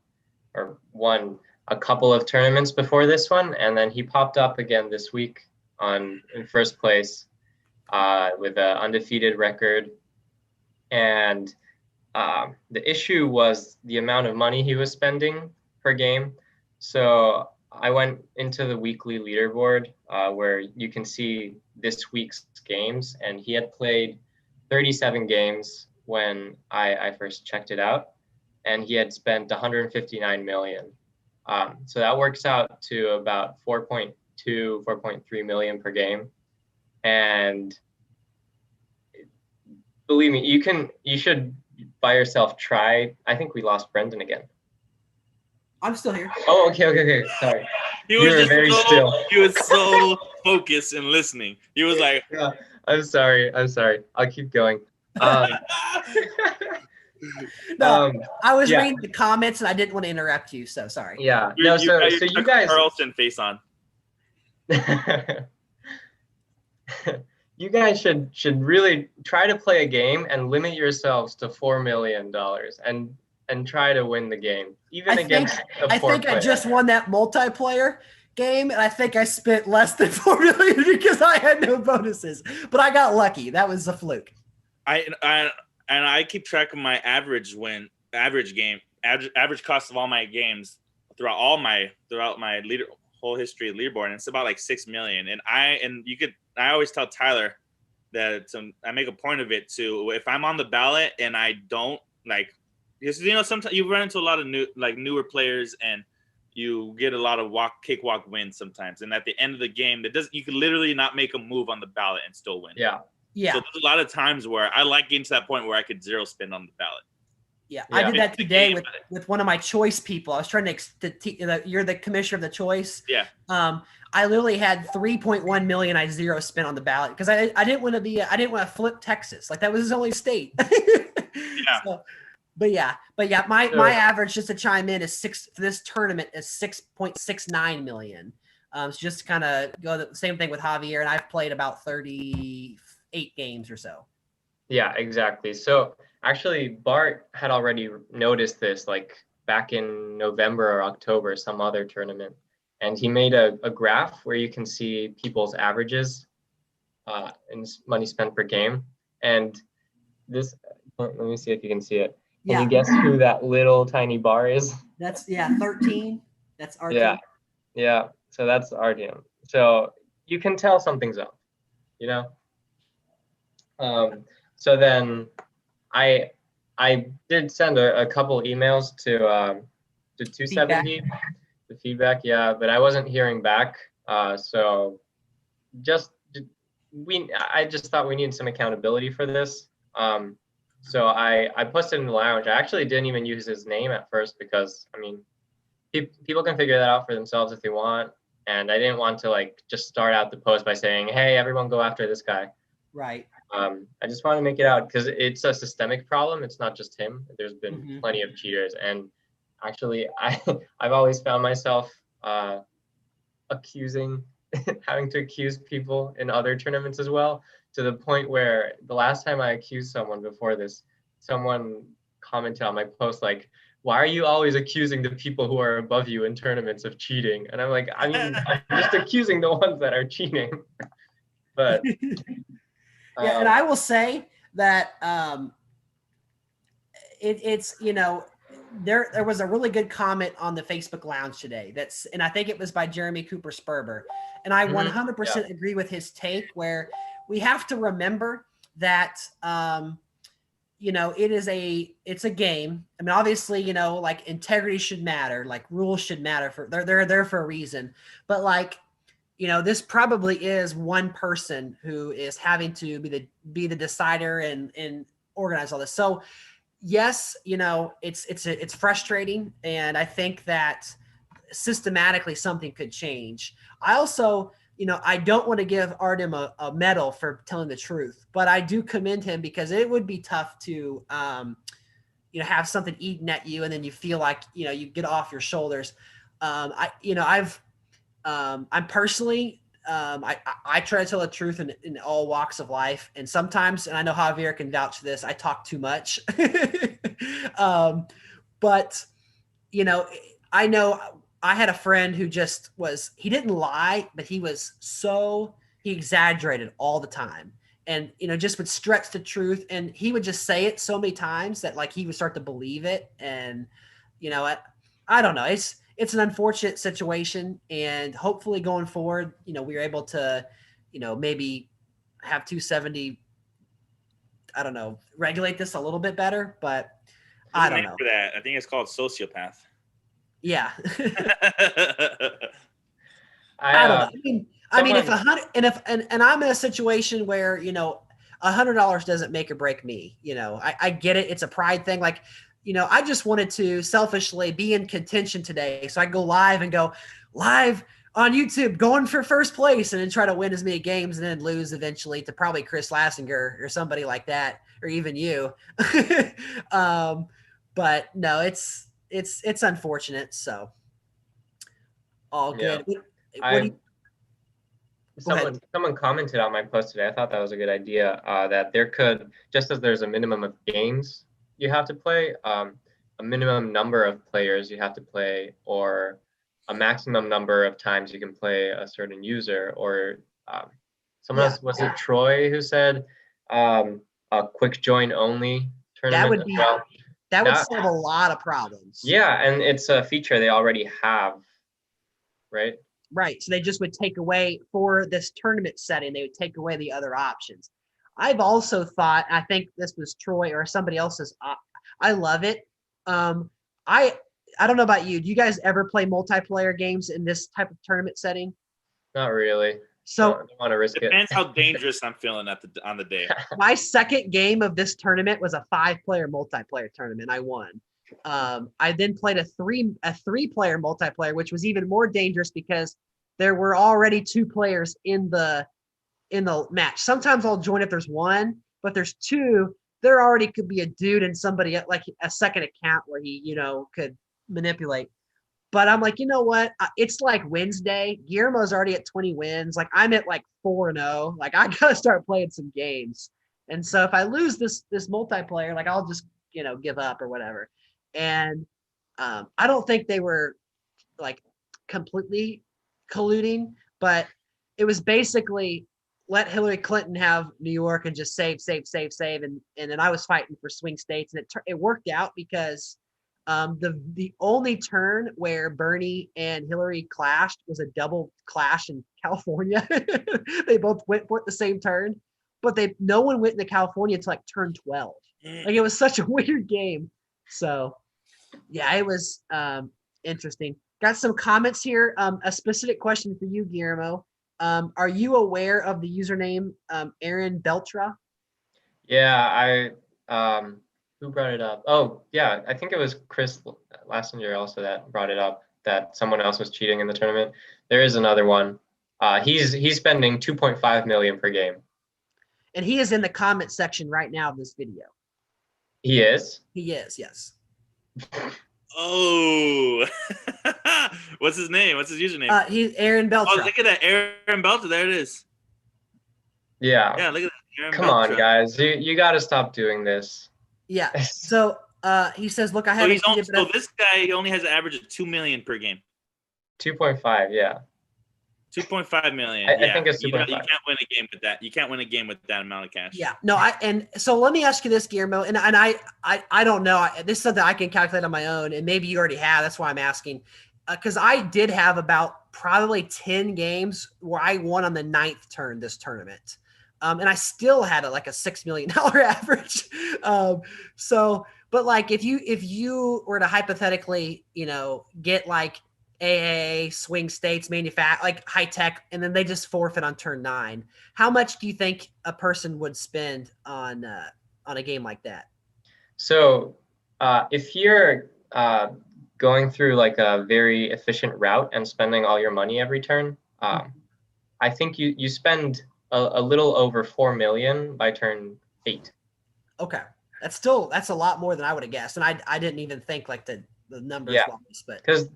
a couple of tournaments before this one, and then he popped up again this week in first place with an undefeated record. And the issue was the amount of money he was spending per game. So I went into the weekly leaderboard where you can see this week's games, and he had played 37 games, when I first checked it out, and he had spent 159 million. So that works out to about 4.2, 4.3 million per game. And believe me, you should by yourself try. I think we lost Brendan again. I'm still here. Oh, okay. Sorry. He was just very still. He was so focused and listening. He was like, Yeah, I'm sorry. I'll keep going. No, I was yeah. reading the comments and I didn't want to interrupt you, so sorry. Yeah. you, No, you so got your so you Tucker guys Carlson face on. you guys should really try to play a game and limit yourselves to $4 million and try to win the game, even against a poor player. I just won that multiplayer game, and I think I spent less than 4 million because I had no bonuses, but I got lucky. That was a fluke. I keep track of my average cost of all my games throughout my whole history of leaderboard, and it's about like 6 million. And I always tell Tyler that I make a point of it to, if I'm on the ballot and I don't like, because sometimes you run into a lot of newer players and you get a lot of cakewalk wins sometimes, and at the end of the game, you can literally not make a move on the ballot and still win. Yeah. Yeah. So there's a lot of times where I like getting to that point where I could zero spin on the ballot. Yeah, I did that today with one of my choice people. I was trying you're the commissioner of the choice. Yeah. I literally had 3.1 million. I zero spent on the ballot because I didn't want to flip Texas. Like that was his only state. Yeah. So, but yeah, my average, just to chime in, is for this tournament is 6.69 million. So just kind of go the same thing with Javier, and I've played about 38 games or so. Yeah, exactly. So actually, Bart had already noticed this like back in November or October, some other tournament. And he made a graph where you can see people's averages and money spent per game. And this, let me see if you can see it. Can you guess who that little tiny bar is? That's 13. That's Artyom. Yeah. So that's Artyom. So you can tell something's up, So then I did send a couple emails to TwoSeventy, the feedback, but I wasn't hearing back. So I just thought we needed some accountability for this. So I posted in the lounge. I actually didn't even use his name at first because, I mean, people can figure that out for themselves if they want. And I didn't want to like just start out the post by saying, hey, everyone go after this guy. Right. I just want to make it out because it's a systemic problem. It's not just him. There's been plenty of cheaters. And actually, I've always found myself having to accuse people in other tournaments as well, to the point where the last time I accused someone before this, someone commented on my post like, why are you always accusing the people who are above you in tournaments of cheating? And I'm like, I'm just accusing the ones that are cheating. But yeah, and I will say that it's there was a really good comment on the Facebook Lounge today. And I think it was by Jeremy Cooper Sperber, and I 100% agree with his take. Where we have to remember that it's a game. I mean, obviously, like integrity should matter, like rules should matter. They're there for a reason, but like. This probably is one person who is having to be the decider and organize all this. So yes, it's frustrating. And I think that systematically something could change. I also, I don't want to give Artyom a medal for telling the truth, but I do commend him because it would be tough to, have something eaten at you and then you feel like, you get off your shoulders. I'm personally, I try to tell the truth in all walks of life. And sometimes, and I know Javier can vouch for this, I talk too much. But, I know I had a friend who he didn't lie, but he exaggerated all the time. And, just would stretch the truth. And he would just say it so many times that like he would start to believe it. And, I don't know. It's an unfortunate situation, and hopefully going forward, we're able to, maybe have TwoSeventy. I don't know, regulate this a little bit better, but There's I a don't name know. for that. I think it's called sociopath. Yeah. I don't know. I I mean, if someone 100 and I'm in a situation where, $100 doesn't make or break me, I get it. It's a pride thing. Like, I just wanted to selfishly be in contention today. So I go live and go live on YouTube, going for first place and then try to win as many games and then lose eventually to probably Chris Lassinger or somebody like that, or even you. But no, it's unfortunate. So all yeah. good. What do I you, go ahead. someone commented on my post today. I thought that was a good idea. That there could, just as there's a minimum of games you have to play, a minimum number of players you have to play, or a maximum number of times you can play a certain user, or someone Yeah. else, was it Troy who said a quick join only That tournament would as be well? that would That solve a lot of problems. Yeah, and it's a feature they already have, right? Right. So they just would take away for this tournament setting, they would take away the other options. I've also thought, I think this was Troy or somebody else's, I love it. Um, I I don't know about you. Do you guys ever play multiplayer games in this type of tournament setting? Not really. So Don't want to risk it. Depends how dangerous I'm feeling on the day. my second game of this tournament was a 5-player multiplayer tournament. I won. I then played a 3-player multiplayer, which was even more dangerous because there were already 2 players in the match. Sometimes I'll join if there's 1, but there's 2. There already could be a dude and somebody at like a second account where he, could manipulate. But I'm like, you know what? It's like Wednesday. Guillermo's already at 20 wins. Like I'm at like 4-0. Like I gotta start playing some games. And so if I lose this multiplayer, like I'll just give up or whatever. And I don't think they were like completely colluding, but it was basically let Hillary Clinton have New York and just save, and then I was fighting for swing states, and it worked out because the only turn where Bernie and Hillary clashed was a double clash in California. They both went for it the same turn, but no one went into California until like turn 12. Like it was such a weird game. So yeah, it was interesting. Got some comments here. A specific question for you, Guillermo. Are you aware of the username Aaron Beltra? Yeah, who brought it up? Oh, yeah, I think it was Chris Lassinger also that brought it up, that someone else was cheating in the tournament. There is another one. He's spending 2.5 million per game. And he is in the comment section right now of this video. He is? He is, yes. Oh, what's his name? What's his username? He's Aaron Beltra. Oh, look at that, Aaron Belter. There it is. Yeah. Yeah, look at that. Aaron Come Beltra. on, guys. You got to stop doing this. Yeah. So he says, look, I So haven't. so this guy only has an average of 2 million per game. 2.5, yeah. 2.5 million. I think it's you 2.5. can't win a game with that. You can't win a game with that amount of cash. Yeah, no, and so let me ask you this, Guillermo, and I don't know. This is something I can calculate on my own, and maybe you already have. That's why I'm asking, because I did have about probably 10 games where I won on the 9th turn this tournament, and I still had like a $6 million average. But like if you were to hypothetically, get like AA, swing states, like high tech, and then they just forfeit on turn 9. How much do you think a person would spend on a game like that? So if you're going through like a very efficient route and spending all your money every turn, I think you spend a little over 4 million by turn 8. Okay, that's a lot more than I would have guessed, and I didn't even think like the numbers. Yeah, but because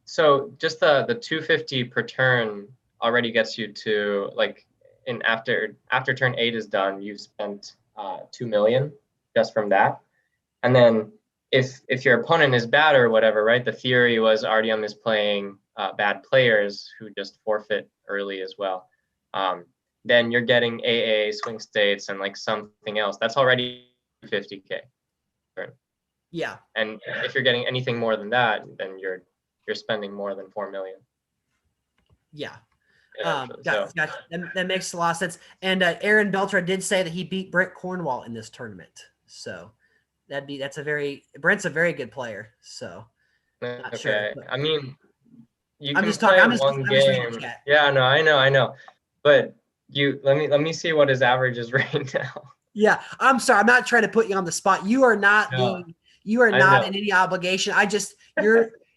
so just the 250 per turn already gets you to like after turn 8 is done, you've spent 2 million just from that. And then if your opponent is bad or whatever, right? The theory was Artyom is playing bad players who just forfeit early as well. Then you're getting AA, swing states, and like something else. That's already 50K. Yeah. And if you're getting anything more than that, then you're spending more than 4 million. Yeah. Gotcha. That makes a lot of sense. And Aaron Beltra did say that he beat Brent Cornwall in this tournament. So Brent's a very good player. So not Okay. sure. I mean, you I'm can just play talking. I'm just one reading game. chat. Yeah, no, I know. But let me see what his average is right now. Yeah, I'm sorry. I'm not trying to put you on the spot. You are not No, you are I not know. in any obligation.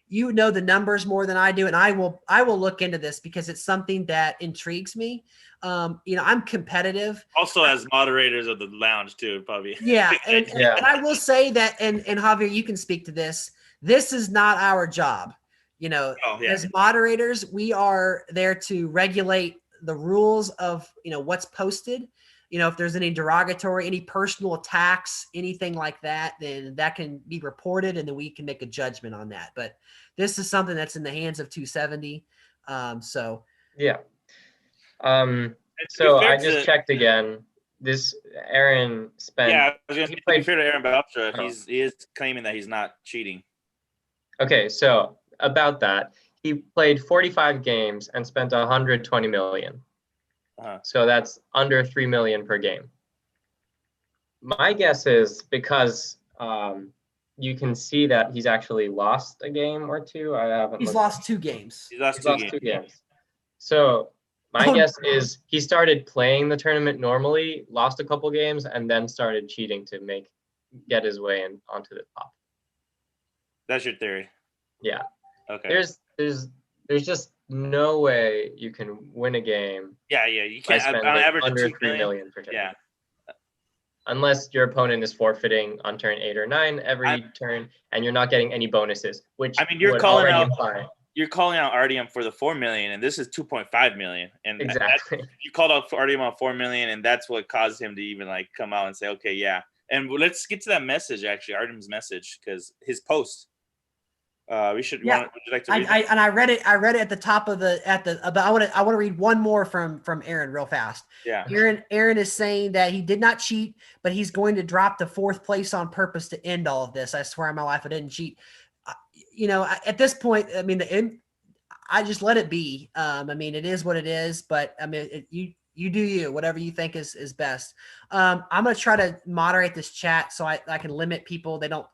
You know the numbers more than I do, and I will look into this because it's something that intrigues me. I'm competitive. Also, as moderators of the lounge too, probably. Yeah, and Yeah. I will say that, and Javier, you can speak to this. This is not our job. Oh, yeah. As moderators, we are there to regulate the rules of what's posted. If there's any derogatory, any personal attacks, anything like that, then that can be reported, and then we can make a judgment on that. But this is something that's in the hands of 270. Yeah. To be So fair I just checked again. This Aaron spent. Yeah, I was going to be fair to Aaron Beltra. Oh. He is claiming that he's not cheating. Okay, so about that, he played 45 games and spent 120 million. So that's under 3 million per game. My guess is because you can see that he's actually lost a game or two. I haven't. He's lost 2 games. He's lost two games. So my guess is he started playing the tournament normally, lost a couple games, and then started cheating to get his way onto the top. That's your theory. Yeah. Okay. There's just no way you can win a game. Yeah, you can't. On average, under 3 million per turn. Yeah. Unless your opponent is forfeiting on turn 8 or 9 every turn, and you're not getting any bonuses, which you're calling out. Imply. You're calling out Artyom for the 4 million, and this is 2.5 million. And exactly, you called out Artyom on 4 million, and that's what caused him to even come out and say, okay, yeah. And let's get to that message, actually, Artyom's message, because his post. Would you like to read it? I read it. I read it at the top of but I want to read one more from Aaron real fast. Yeah. Aaron is saying that he did not cheat, but he's going to drop to 4th place on purpose to end all of this. I swear on my life I didn't cheat. At this point, I mean, I just let it be. It is what it is, but you do you, whatever you think is best. I'm going to try to moderate this chat so I can limit people. They don't.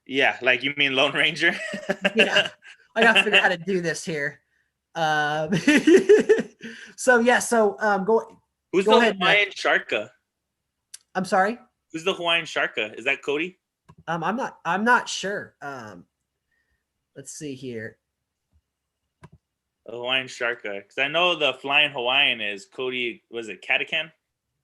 Yeah, like you mean Lone Ranger? Yeah, I got to figure out how to do this here. Go. Who's go the ahead, Hawaiian Sharka? I'm sorry. Who's the Hawaiian Sharka? Is that Cody? I'm not sure. Let's see here. The Hawaiian Sharka, because I know the Flying Hawaiian is Cody. Was it Catacan?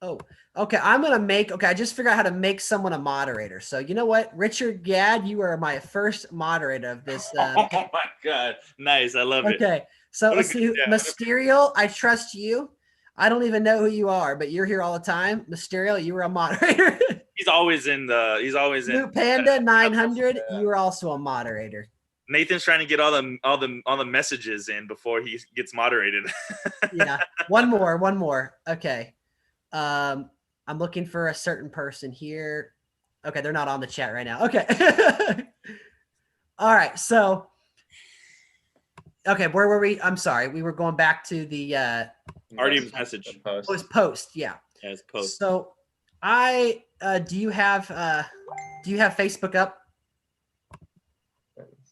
Oh, okay. I just figured out how to make someone a moderator. So you know what, Richard Gadd, you are my first moderator of this. Oh my God, nice! I love it. Okay, so let's see. Mysterio, I trust you. I don't even know who you are, but you're here all the time. Mysterio, you were a moderator. He's always in. Blue Panda 900, you were also a moderator. Nathan's trying to get all the messages in before he gets moderated. Yeah, one more. Okay. I'm looking for a certain person here. Okay, they're not on the chat right now. Okay. All right. So, okay, where were we? I'm sorry. We were going back to the Artyom's message. It was post. Yeah. Yeah, it's post. So, do you have Facebook up?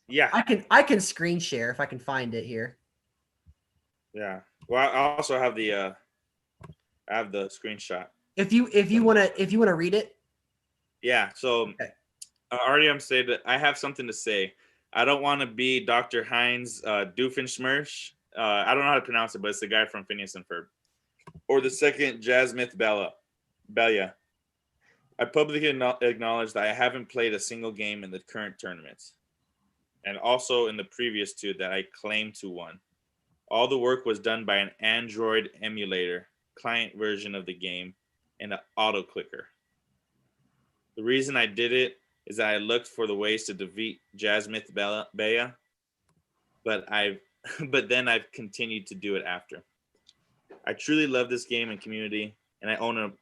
Yeah. I can screen share if I can find it here. Yeah. Well, I also have the screenshot. If you want to read it. Yeah. So okay. Artyom said, I have something to say. I don't want to be Dr. Heinz Doofenshmirtz. I don't know how to pronounce it, but it's the guy from Phineas and Ferb. Or the second Jasmith Belia. I publicly acknowledge that I haven't played a single game in the current tournaments. And also in the previous 2 that I claim to won. All the work was done by an Android emulator, client version of the game, and an auto clicker. The reason I did it is that I looked for the ways to defeat Jasmith Belia, but then I've continued to do it after. I truly love this game and community, and I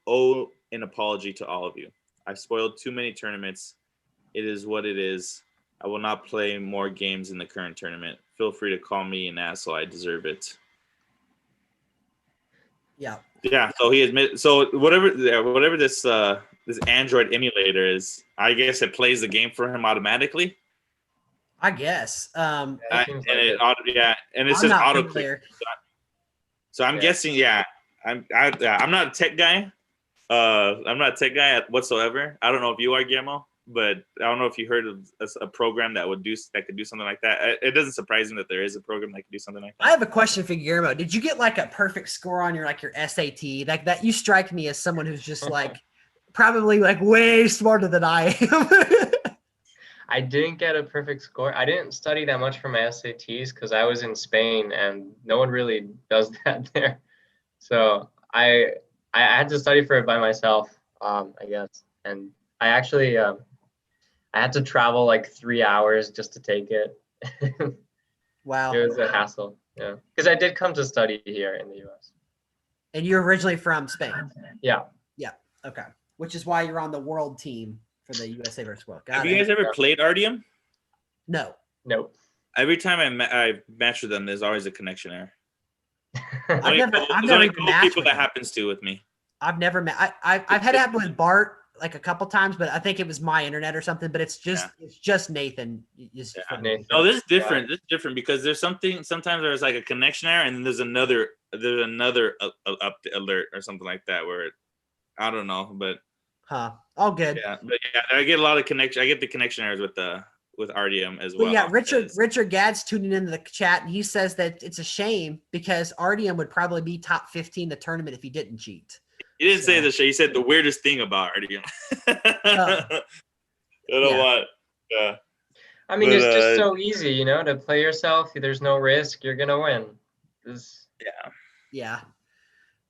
owe an apology to all of you. I've spoiled too many tournaments. It is what it is. I will not play more games in the current tournament. Feel free to call me an asshole. I deserve it. Yeah. Yeah. So he admit. So whatever this this Android emulator is, I guess it plays the game for him automatically. I guess. It seems like it. And it I'm says not auto familiar. click. So I'm guessing, I'm not a tech guy. I'm not a tech guy whatsoever. I don't know if you are, Guillermo, but I don't know if you heard of a program that could do something like that. It doesn't surprise me that there is a program that could do something like that. I have a question for Guillermo. Did you get like a perfect score on your SAT? Like that, you strike me as someone who's just like probably like way smarter than I am. I didn't get a perfect score. I didn't study that much for my SATs because I was in Spain and no one really does that there. So I had to study for it by myself, I guess. And I actually I had to travel like 3 hours just to take it. Wow. It was a hassle. Yeah, because I did come to study here in the U.S. And you're originally from Spain. Yeah. Yeah. Okay. Which is why you're on the world team for the USA versus World. Have you guys ever played Artyom? No. Nope. Every time I match with them, there's always a connection error. I've never only even matched people with that them. happens to with me. I've never met. I've had it happen with Bart like a couple times, but I think it was my internet or something. But it's just Nathan. Nathan. No, this is different. This is different because there's something. Sometimes there's like a connection error, and then there's another alert or something like that where I don't know, but all good. Yeah, but I get a lot of connection. I get the connection errors with Artyom as well. But yeah, Richard Gadd's tuning into the chat, and he says that it's a shame because Artyom would probably be top 15 in the tournament if he didn't cheat. He didn't say the shit. He said the weirdest thing about Artyom. You know what? Yeah. I mean, it's just so easy, to play yourself. There's no risk. You're gonna win. Yeah.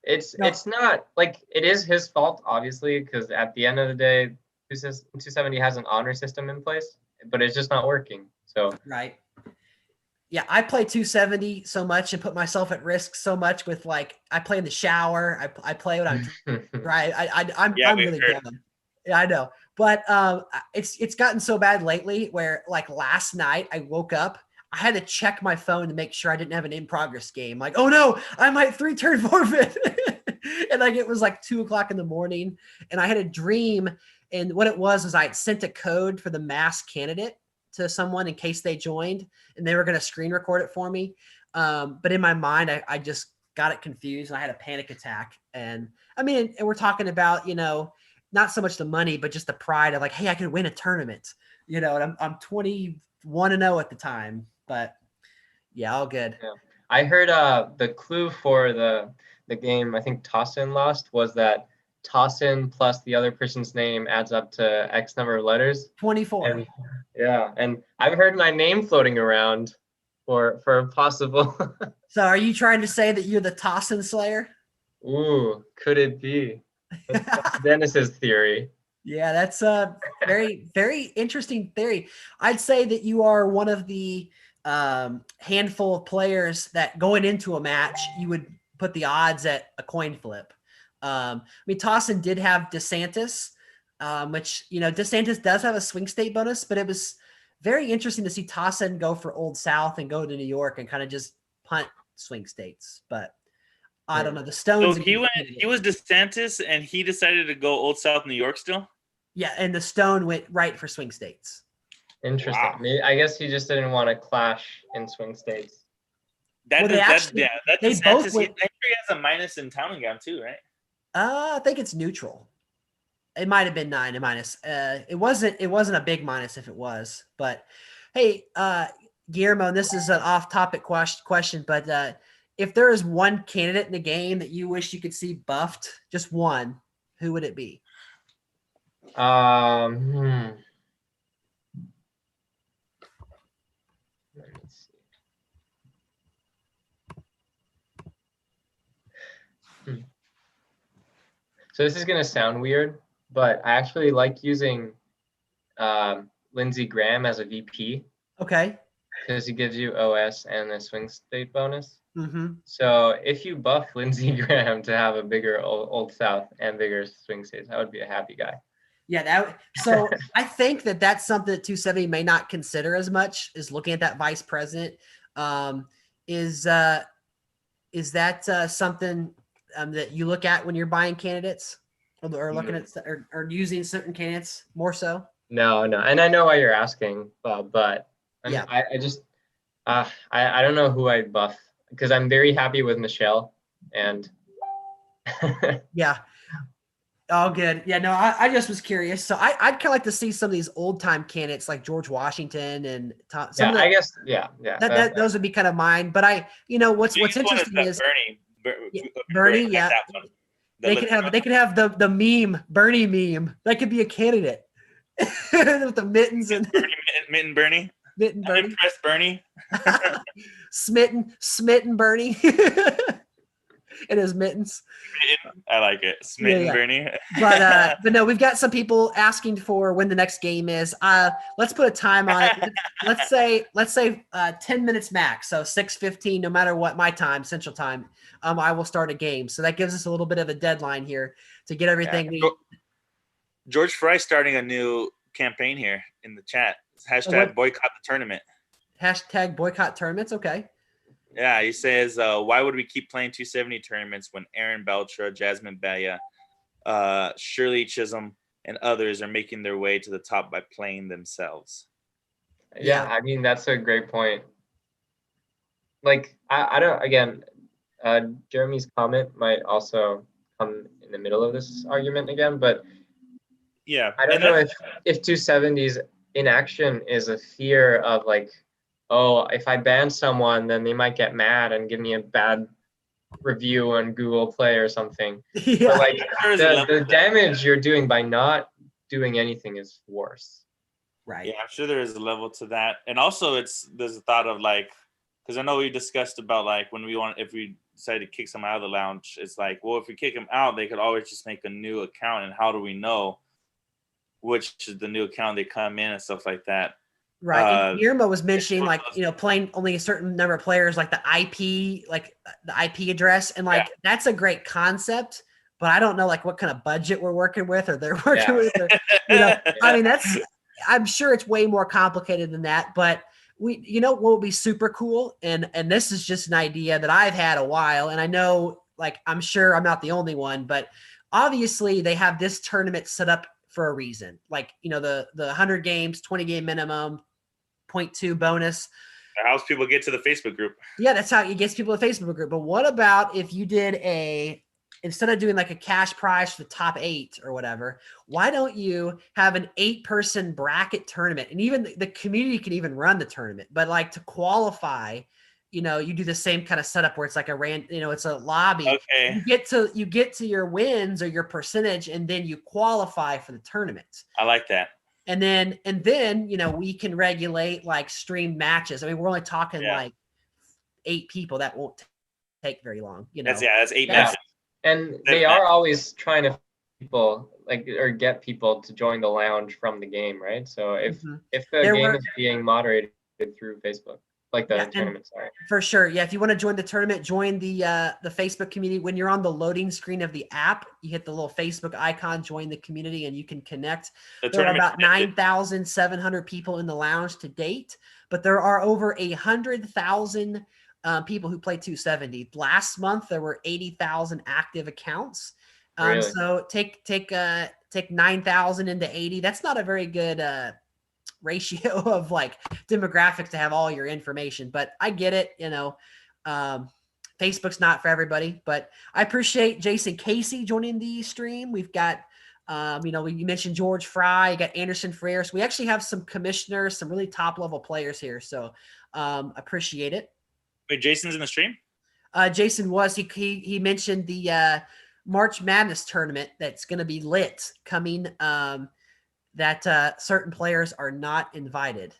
It's not like it is his fault, obviously, because at the end of the day, TwoSeventy has an honor system in place, but it's just not working. So right. Yeah, I play TwoSeventy so much and put myself at risk so much with I play in the shower. I play when I'm right. I'm really dumb. Yeah, I know. But it's gotten so bad lately where last night I woke up, I had to check my phone to make sure I didn't have an in-progress game. Like, oh no, I might 3-turn forfeit. And it was 2:00 in the morning, and I had a dream. And what it was I had sent a code for the mass candidate to someone in case they joined, and they were going to screen record it for me. But in my mind, I just got it confused, and I had a panic attack. And I mean, and we're talking about, not so much the money, but just the pride of hey, I could win a tournament, and I'm 21-0 at the time. But yeah, all good. Yeah. I heard the clue for the game, I think Tossin lost, was that Tossin plus the other person's name adds up to X number of letters. 24. And I've heard my name floating around for a possible. So are you trying to say that you're the Tossin Slayer? Ooh, could it be? That's Dennis's theory. Yeah, that's a very, very interesting theory. I'd say that you are one of the handful of players that going into a match, you would put the odds at a coin flip. I mean, Tossin did have DeSantis, which, DeSantis does have a swing state bonus, but it was very interesting to see Tossin go for Old South and go to New York and kind of just punt swing states. But I don't know. The Stones. So he was DeSantis, and he decided to go Old South New York still. Yeah, and the Stone went right for swing states. Interesting. Wow. I guess he just didn't want to clash in swing states. They both went, he has a minus in Towningam too, right? I think it's neutral. It might have been 9 and minus. It wasn't a big minus if it was. But hey, Guillermo, and this is an off-topic question, but if there is one candidate in the game that you wish you could see buffed, just one, who would it be? Let me see. So this is going to sound weird, but I actually like using Lindsey Graham as a VP. Okay. Because he gives you OS and a swing state bonus. Mm-hmm. So if you buff Lindsey Graham to have a bigger Old South and bigger swing states, I would be a happy guy. Yeah, so I think that's something that 270 may not consider as much as looking at that vice president. Is that something that you look at when you're buying candidates or looking at or using certain candidates more so? No, and I know why you're asking, but Yeah. I just I don't know who I'd buff because I'm very happy with Michelle and Yeah. Oh, good. Yeah, no, I just was curious. So I'd kind of like to see some of these old time candidates like George Washington and some of the, I guess those would be kind of mine. But what's interesting is Bernie. Yeah, that one. They could have the meme Bernie meme. That could be a candidate with the mittens and Mitten Bernie. Mitten Bernie. Impressed Bernie. smitten Bernie. In his mittens. I like it. Smitten Bernie. but no, we've got some people asking for when the next game is. Let's put a time on it. Let's say 10 minutes max. So 6:15, no matter what my time, Central Time, I will start a game. So that gives us a little bit of a deadline here to get everything. Yeah. George Fry starting a new campaign here in the chat. Hashtag boycott the tournament. Hashtag boycott tournaments. Okay. Yeah, he says, why would we keep playing 270 tournaments when Aaron Beltra, Jasmine Baya, Shirley Chisholm, and others are making their way to the top by playing themselves? Yeah, I mean, that's a great point. Like, I don't, again, Jeremy's comment might also come in the middle of this argument again, but yeah, I don't know if 270's inaction is a fear of like, oh, if I ban someone, then they might get mad and give me a bad review on Google Play or something. Yeah. But like the damage you're doing by not doing anything is worse. Right. Yeah, I'm sure there is a level to that. And also there's a thought of like, because I know we discussed about like if we decide to kick someone out of the lounge, it's like, well, if we kick them out, they could always just make a new account. And how do we know which is the new account they come in and stuff like that? Right. Guillermo was mentioning like, playing only a certain number of players, like the IP address. And like, that's a great concept, but I don't know like what kind of budget we're working with or they're working with. Or, I mean, I'm sure it's way more complicated than that, but what would be super cool. And this is just an idea that I've had a while. And I know, like, I'm sure I'm not the only one, but obviously they have this tournament set up for a reason. Like, the 100 games, 20 game minimum, 0.2 bonus. That helps people get to the Facebook group. Yeah, that's how it gets people to the Facebook group. But what about if you did instead of doing like a cash prize for the top 8 or whatever, why don't you have an 8-person bracket tournament? And even the community can even run the tournament, but like to qualify, you do the same kind of setup where it's like it's a lobby. Okay. You get to your wins or your percentage, and then you qualify for the tournament. I like that. And then we can regulate like streamed matches. I mean, we're only talking like 8 people. That won't take very long. That's 8 matches. And they are always trying to get people to join the lounge from the game, right? So if the game is being moderated through Facebook. Like the tournament, sorry. For sure. Yeah. If you want to join the tournament, join the Facebook community. When you're on the loading screen of the app, you hit the little Facebook icon, join the community, and you can connect. There are about 9,700 people in the lounge to date, but there are over 100,000 people who play 270. Last month, there were 80,000 active accounts. Really? So take 9,000 into 80. That's not a very good ratio of like demographics to have all your information, but I get it. Facebook's not for everybody, but I appreciate Jason Casey joining the stream. We've got, you mentioned George Fry, you got Anderson Freire. So we actually have some commissioners, some really top level players here. So appreciate it. Wait, Jason's in the stream? Jason was, he mentioned the March Madness tournament that's going to be lit coming, that certain players are not invited,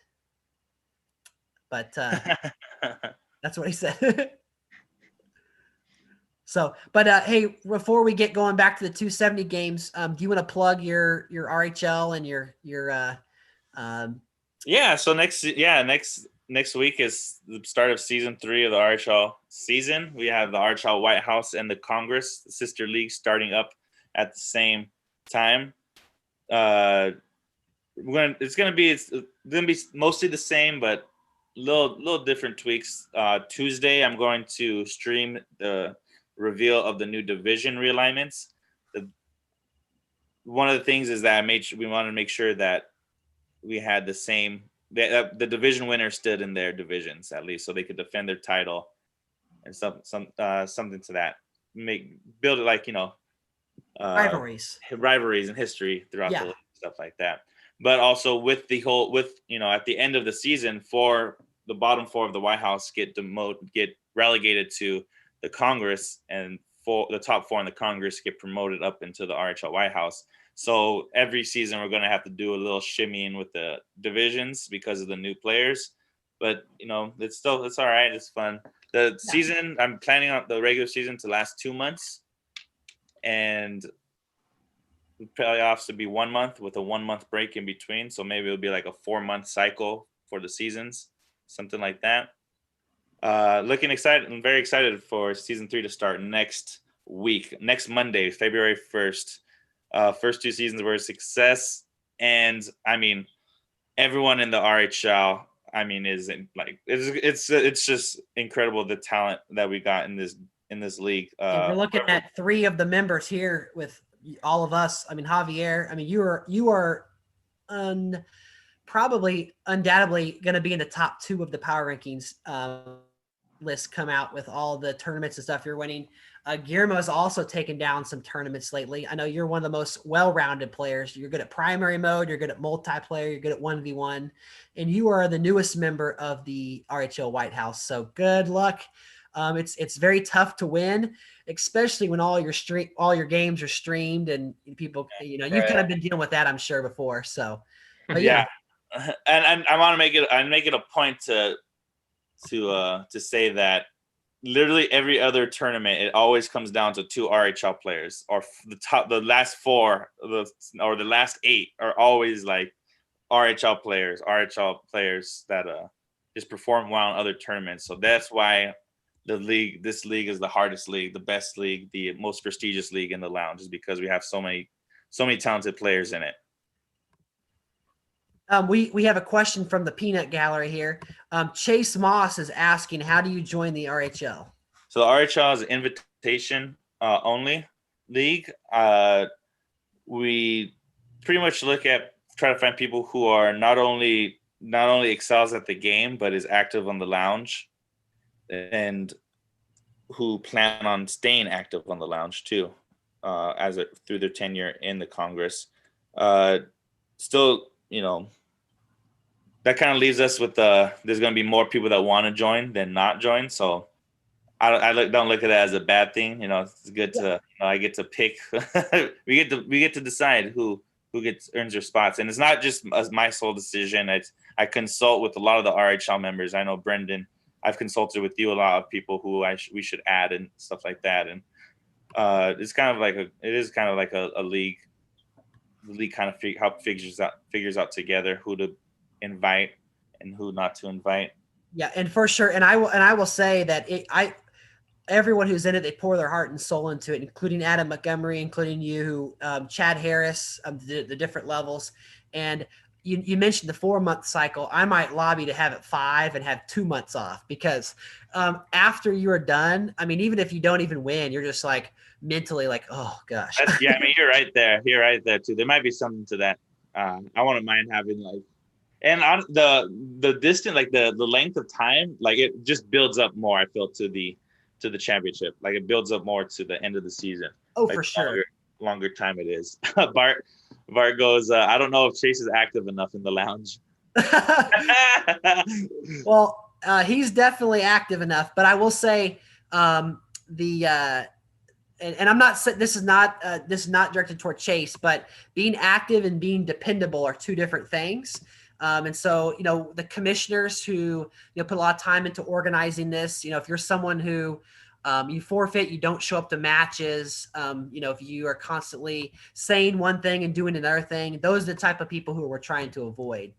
but that's what he said. So, but hey, before we get going back to the 270 games, do you want to plug your RHL and your So next week is the start of season 3 of the RHL season. We have the RHL White House and the Congress, the sister league, starting up at the same time. it's gonna be mostly the same, but little different tweaks. Tuesday, I'm going to stream the reveal of the new division realignments. One of the things is that we wanted to make sure that we had the same the division winners stood in their divisions at least, so they could defend their title and something to that. Build it like Rivalries and history throughout the league, stuff like that. But also with at the end of the season, the bottom 4 of the White House get relegated to the Congress, and the top 4 in the Congress get promoted up into the RHL White House. So every season we're going to have to do a little shimmying with the divisions because of the new players. But it's all right. It's fun. The season, I'm planning on the regular season to last 2 months, and the playoffs to be 1 month with a 1 month break in between. So maybe it'll be like a 4-month cycle for the seasons, something like that. Looking excited. I'm very excited for season 3 to start next Monday, February 1st. First 2 seasons were a success, and I mean, everyone in the RHL, it's just incredible the talent that we got in this league. We're looking at 3 of the members here with all of us. I mean, Javier. I mean, you are probably undoubtedly going to be in the top 2 of the power rankings list come out with all the tournaments and stuff you're winning. Guillermo's also taken down some tournaments lately. I know you're one of the most well-rounded players. You're good at primary mode. You're good at multiplayer. You're good at 1v1. And you are the newest member of the RHL White House. So good luck. It's very tough to win, especially when all your games are streamed and people, you've kind of been dealing with that, I'm sure, before. So, but yeah. And I want to make it a point to say that literally every other tournament, it always comes down to 2 RHL players, or the last 4 or the last 8 are always like RHL players that just perform well in other tournaments. So that's why this league is the hardest league, the best league, the most prestigious league in the lounge, is because we have so many talented players in it. We have a question from the Peanut Gallery here. Chase Moss is asking, how do you join the RHL? So the RHL is an invitation only league. We pretty much try to find people who are not only excels at the game, but is active on the lounge, and who plan on staying active on the lounge too, through their tenure in the Congress. Still, that kind of leaves us with there's going to be more people that want to join than not join. So I don't look at it as a bad thing. It's good to I get to pick. we get to decide who earns their spots, and it's not just my sole decision. I consult with a lot of the RHL members. I know Brendan. I've consulted with you a lot of people who we should add and stuff like that. And it's kind of like a league. The league kind of figures out together who to invite and who not to invite. Yeah, and for sure. And I will say that everyone who's in it, they pour their heart and soul into it, including Adam Montgomery, including you, Chad Harris, the different levels. And you mentioned the 4-month cycle. I might lobby to have it 5 and have 2 months off, because after you are done, I mean, even if you don't even win, you're just like mentally like, oh gosh. Yeah, I mean, you're right there too. There might be something to that. I wouldn't mind having and on the distance, like the length of time, like it just builds up more. I feel to the championship, like it builds up more to the end of the season. Oh, like for sure. Longer time it is. Bart goes, I don't know if Chase is active enough in the lounge. Well, he's definitely active enough, but I will say and I'm not saying this is not directed toward Chase, but being active and being dependable are 2 different things. And so, the commissioners who, put a lot of time into organizing this, if you're someone who you forfeit, you don't show up to matches, if you are constantly saying one thing and doing another thing, those are the type of people who we're trying to avoid.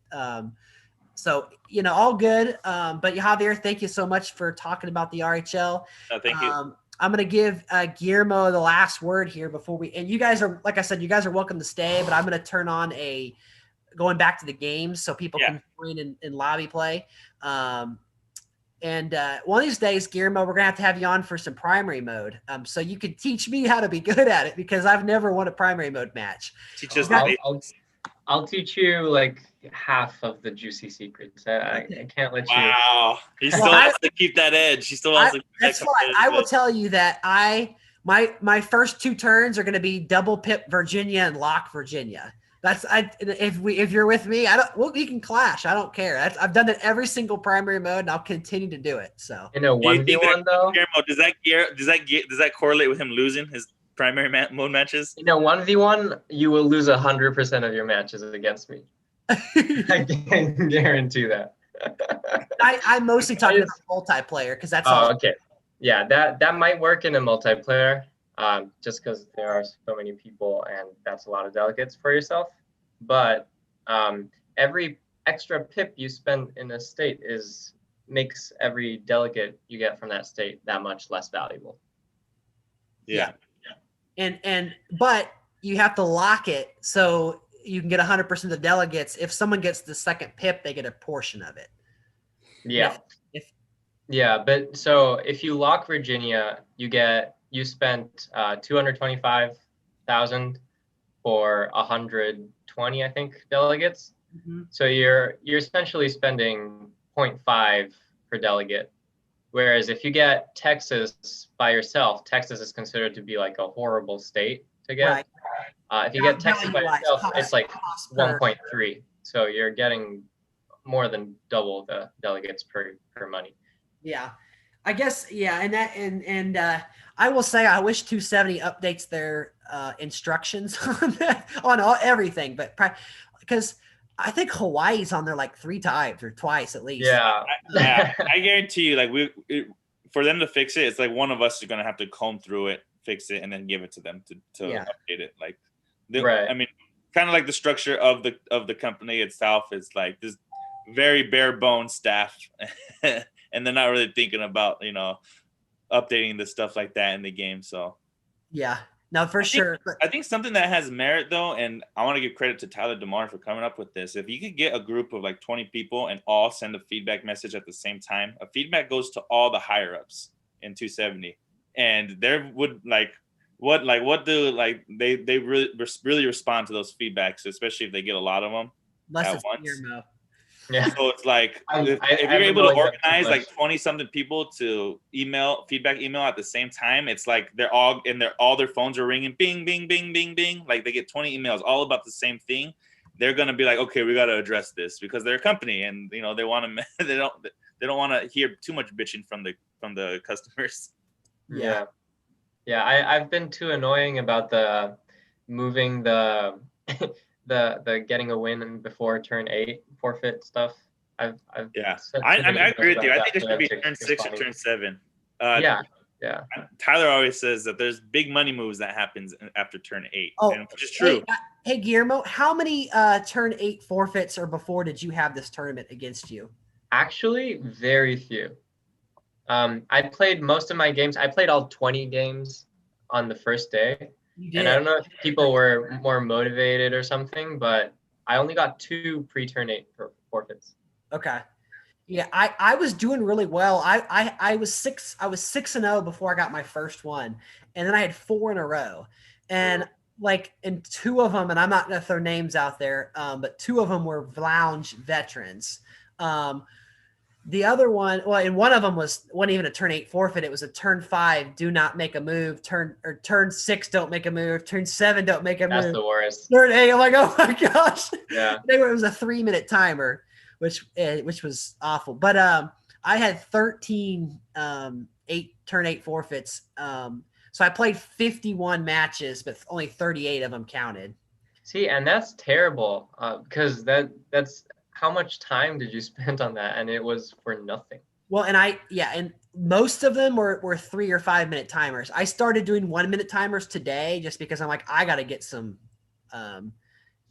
So, all good. But Javier, thank you so much for talking about the RHL. Thank you. I'm gonna give Guillermo the last word here before we. And you guys are, like I said, you guys are welcome to stay, but I'm gonna turn on going back to the games so people can join in lobby play. And one of these days, Guillermo, we're gonna have you on for some primary mode, so you can teach me how to be good at it because I've never won a primary mode match. Teach us I'll teach you like half of the juicy secrets. I can't let you. Wow, he still has to keep that edge. He still has to. That's why I will tell you that my first 2 turns are going to be double pip Virginia and lock Virginia. If you're with me, we can clash. I don't care. I've done it every single primary mode, and I'll continue to do it. So in a 1v1 though, does that correlate with him losing his primary mode matches? In a 1v1, you will lose 100% of your matches against me. I can guarantee that. I'm mostly talking about multiplayer because that's all. Okay. Yeah, that might work in a multiplayer, just because there are so many people and that's a lot of delegates for yourself. But every extra pip you spend in a state makes every delegate you get from that state that much less valuable. Yeah. But you have to lock it so you can get 100% of the delegates. If someone gets the second pip, they get a portion of it. Yeah. But so if you lock Virginia, you spent 225,000 for 120, I think, delegates. Mm-hmm. So you're essentially spending 0.5 per delegate. Whereas if you get Texas by yourself, Texas is considered to be like a horrible state to get. Right. If you get Texas by yourself, it's like 1.3. So you're getting more than double the delegates per money. Yeah, I guess. Yeah, and I will say I wish 270 updates their instructions on that, on everything, but because I think Hawaii's on there like 3 times or twice at least. Yeah. I guarantee you, like for them to fix it, it's like one of us is gonna have to comb through it, fix it, and then give it to them to update it. Like, right. I mean, kind of like the structure of the company itself is like this very bare bones staff, and they're not really thinking about updating the stuff like that in the game. So yeah. No, for sure. I think something that has merit, though, and I want to give credit to Tyler DeMar for coming up with this. If you could get a group of like 20 people and all send a feedback message at the same time, a feedback goes to all the higher ups in 270, and there would they really respond to those feedbacks, especially if they get a lot of them at once. Yeah. So it's like if you're able to organize like 20 something people to feedback email at the same time, it's like they're all all their phones are ringing, bing, bing, bing, bing, bing. Like they get 20 emails all about the same thing. They're gonna be like, okay, we got to address this because they're a company and they want to. They don't want to hear too much bitching from the customers. Yeah. I've been too annoying about the moving the getting a win before turn 8 forfeit stuff. I agree with you. I think it should be turn 6 or turn 7. Yeah. Tyler always says that there's big money moves that happens after turn 8, which is true. Hey, Guillermo, how many turn 8 forfeits or before did you have this tournament against you? Actually, very few. I played most of my games. I played all 20 games on the first day. And I don't know if people were more motivated or something, but I only got 2 pre-turn 8 forfeits. Okay. Yeah, I was doing really well. I was 6-0 before I got my first one, and then I had 4 in a row, and like in 2 of them, and I'm not gonna throw names out there, but 2 of them were Lounge veterans. The other one, and one of them wasn't even a turn 8 forfeit. It was a turn 5, do not make a move. Turn 6, don't make a move. Turn 7, don't make a move. That's the worst. Turn 8, I'm like, oh my gosh. Yeah. It was a 3-minute timer, which was awful. But I had 13 turn 8 forfeits. So I played 51 matches, but only 38 of them counted. See, and that's terrible because that's how much time did you spend on that? And it was for nothing. Well, and most of them were 3 or 5 minute timers. I started doing 1 minute timers today just because I'm like, I got to get some, I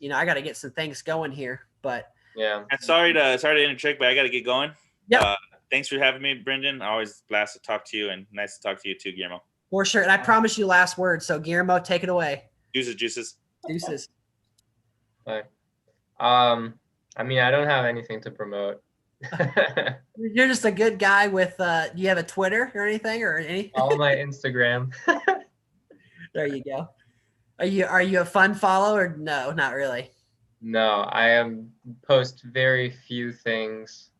got to get some things going here. But yeah, I'm sorry to interject, but I got to get going. Yeah. Thanks for having me, Brendan. Always glad to talk to you and nice to talk to you too, Guillermo. For sure. And I promise you last word. So Guillermo, take it away. Juices. Deuces. Bye. I mean, I don't have anything to promote. You're just a good guy with do you have a Twitter or anything or any? All my Instagram. There you go. Are you a fun follow or no, not really? No, I post very few things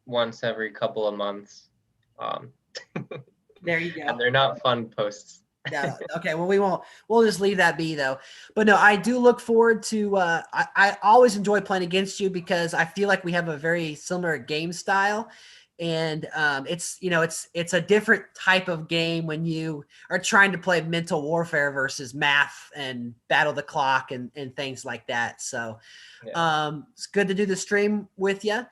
once every couple of months. There you go. And they're not fun posts. No. Okay. Well, we'll just leave that be though. But no, I do look forward to, I always enjoy playing against you because I feel like we have a very similar game style. And it's a different type of game when you are trying to play mental warfare versus math and battle the clock and things like that. So it's good to do the stream with you.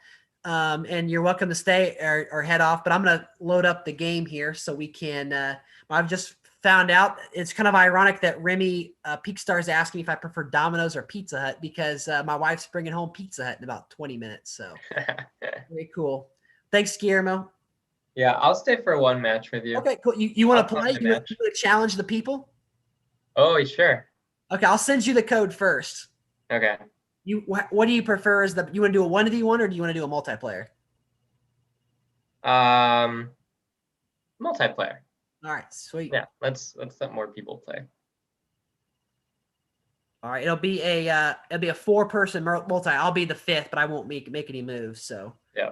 And you're welcome to stay or head off, but I'm going to load up the game here so we can, I've just found out it's kind of ironic that Remy Peakstar is asking me if I prefer Domino's or Pizza Hut because my wife's bringing home Pizza Hut in about 20 minutes. So very cool. Thanks, Guillermo. Yeah, I'll stay for one match with you. Okay, cool. You want to play? You want to challenge the people? Oh, sure. Okay, I'll send you the code first. Okay. What do you prefer? You want to do a 1v1 or do you want to do a multiplayer? Multiplayer. All right, sweet. Yeah, let's let more people play. All right, it'll be a 4-person multi. I'll be the 5th, but I won't make any moves. So yeah.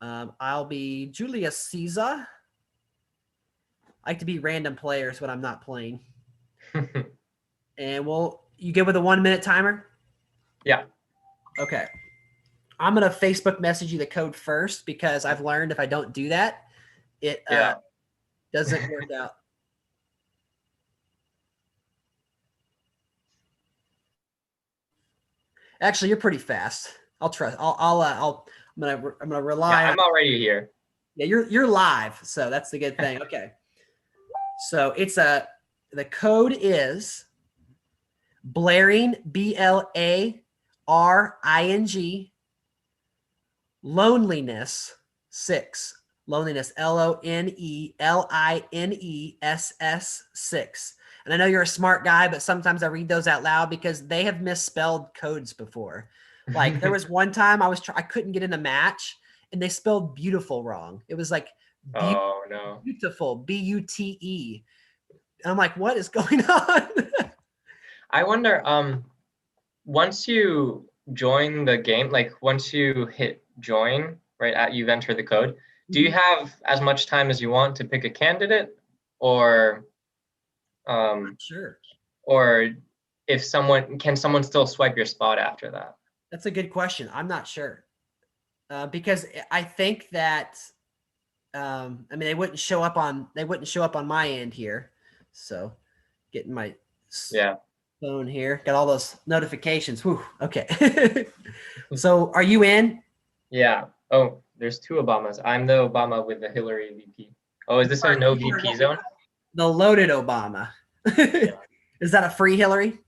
I'll be Julius Caesar. I like to be random players when I'm not playing. And you good with a 1-minute timer? Yeah. Okay. I'm gonna Facebook message you the code first because I've learned if I don't do that, it doesn't work out. Actually, you're pretty fast. I'll trust. I'm gonna rely. Yeah, I'm already here. Yeah, you're live, so that's the good thing. Okay. So the code is blaring BLARING loneliness 6. Loneliness LONELINESS 6. And I know you're a smart guy, but sometimes I read those out loud because they have misspelled codes before. Like there was one time I couldn't get in a match and they spelled beautiful wrong. It was like oh no, beautiful BUTE. And I'm like, what is going on? I wonder, once you join the game, like once you hit join, right, you've entered the code, do you have as much time as you want to pick a candidate or sure. Or can someone still swipe your spot after that? That's a good question. I'm not sure. Because I think that I mean they wouldn't show up on my end here. So getting my phone here. Got all those notifications. Whew. Okay. So are you in? Yeah. Oh, there's 2 Obamas. I'm the Obama with the Hillary VP. Oh, is this a no VP zone? The loaded Obama. Is that a free Hillary?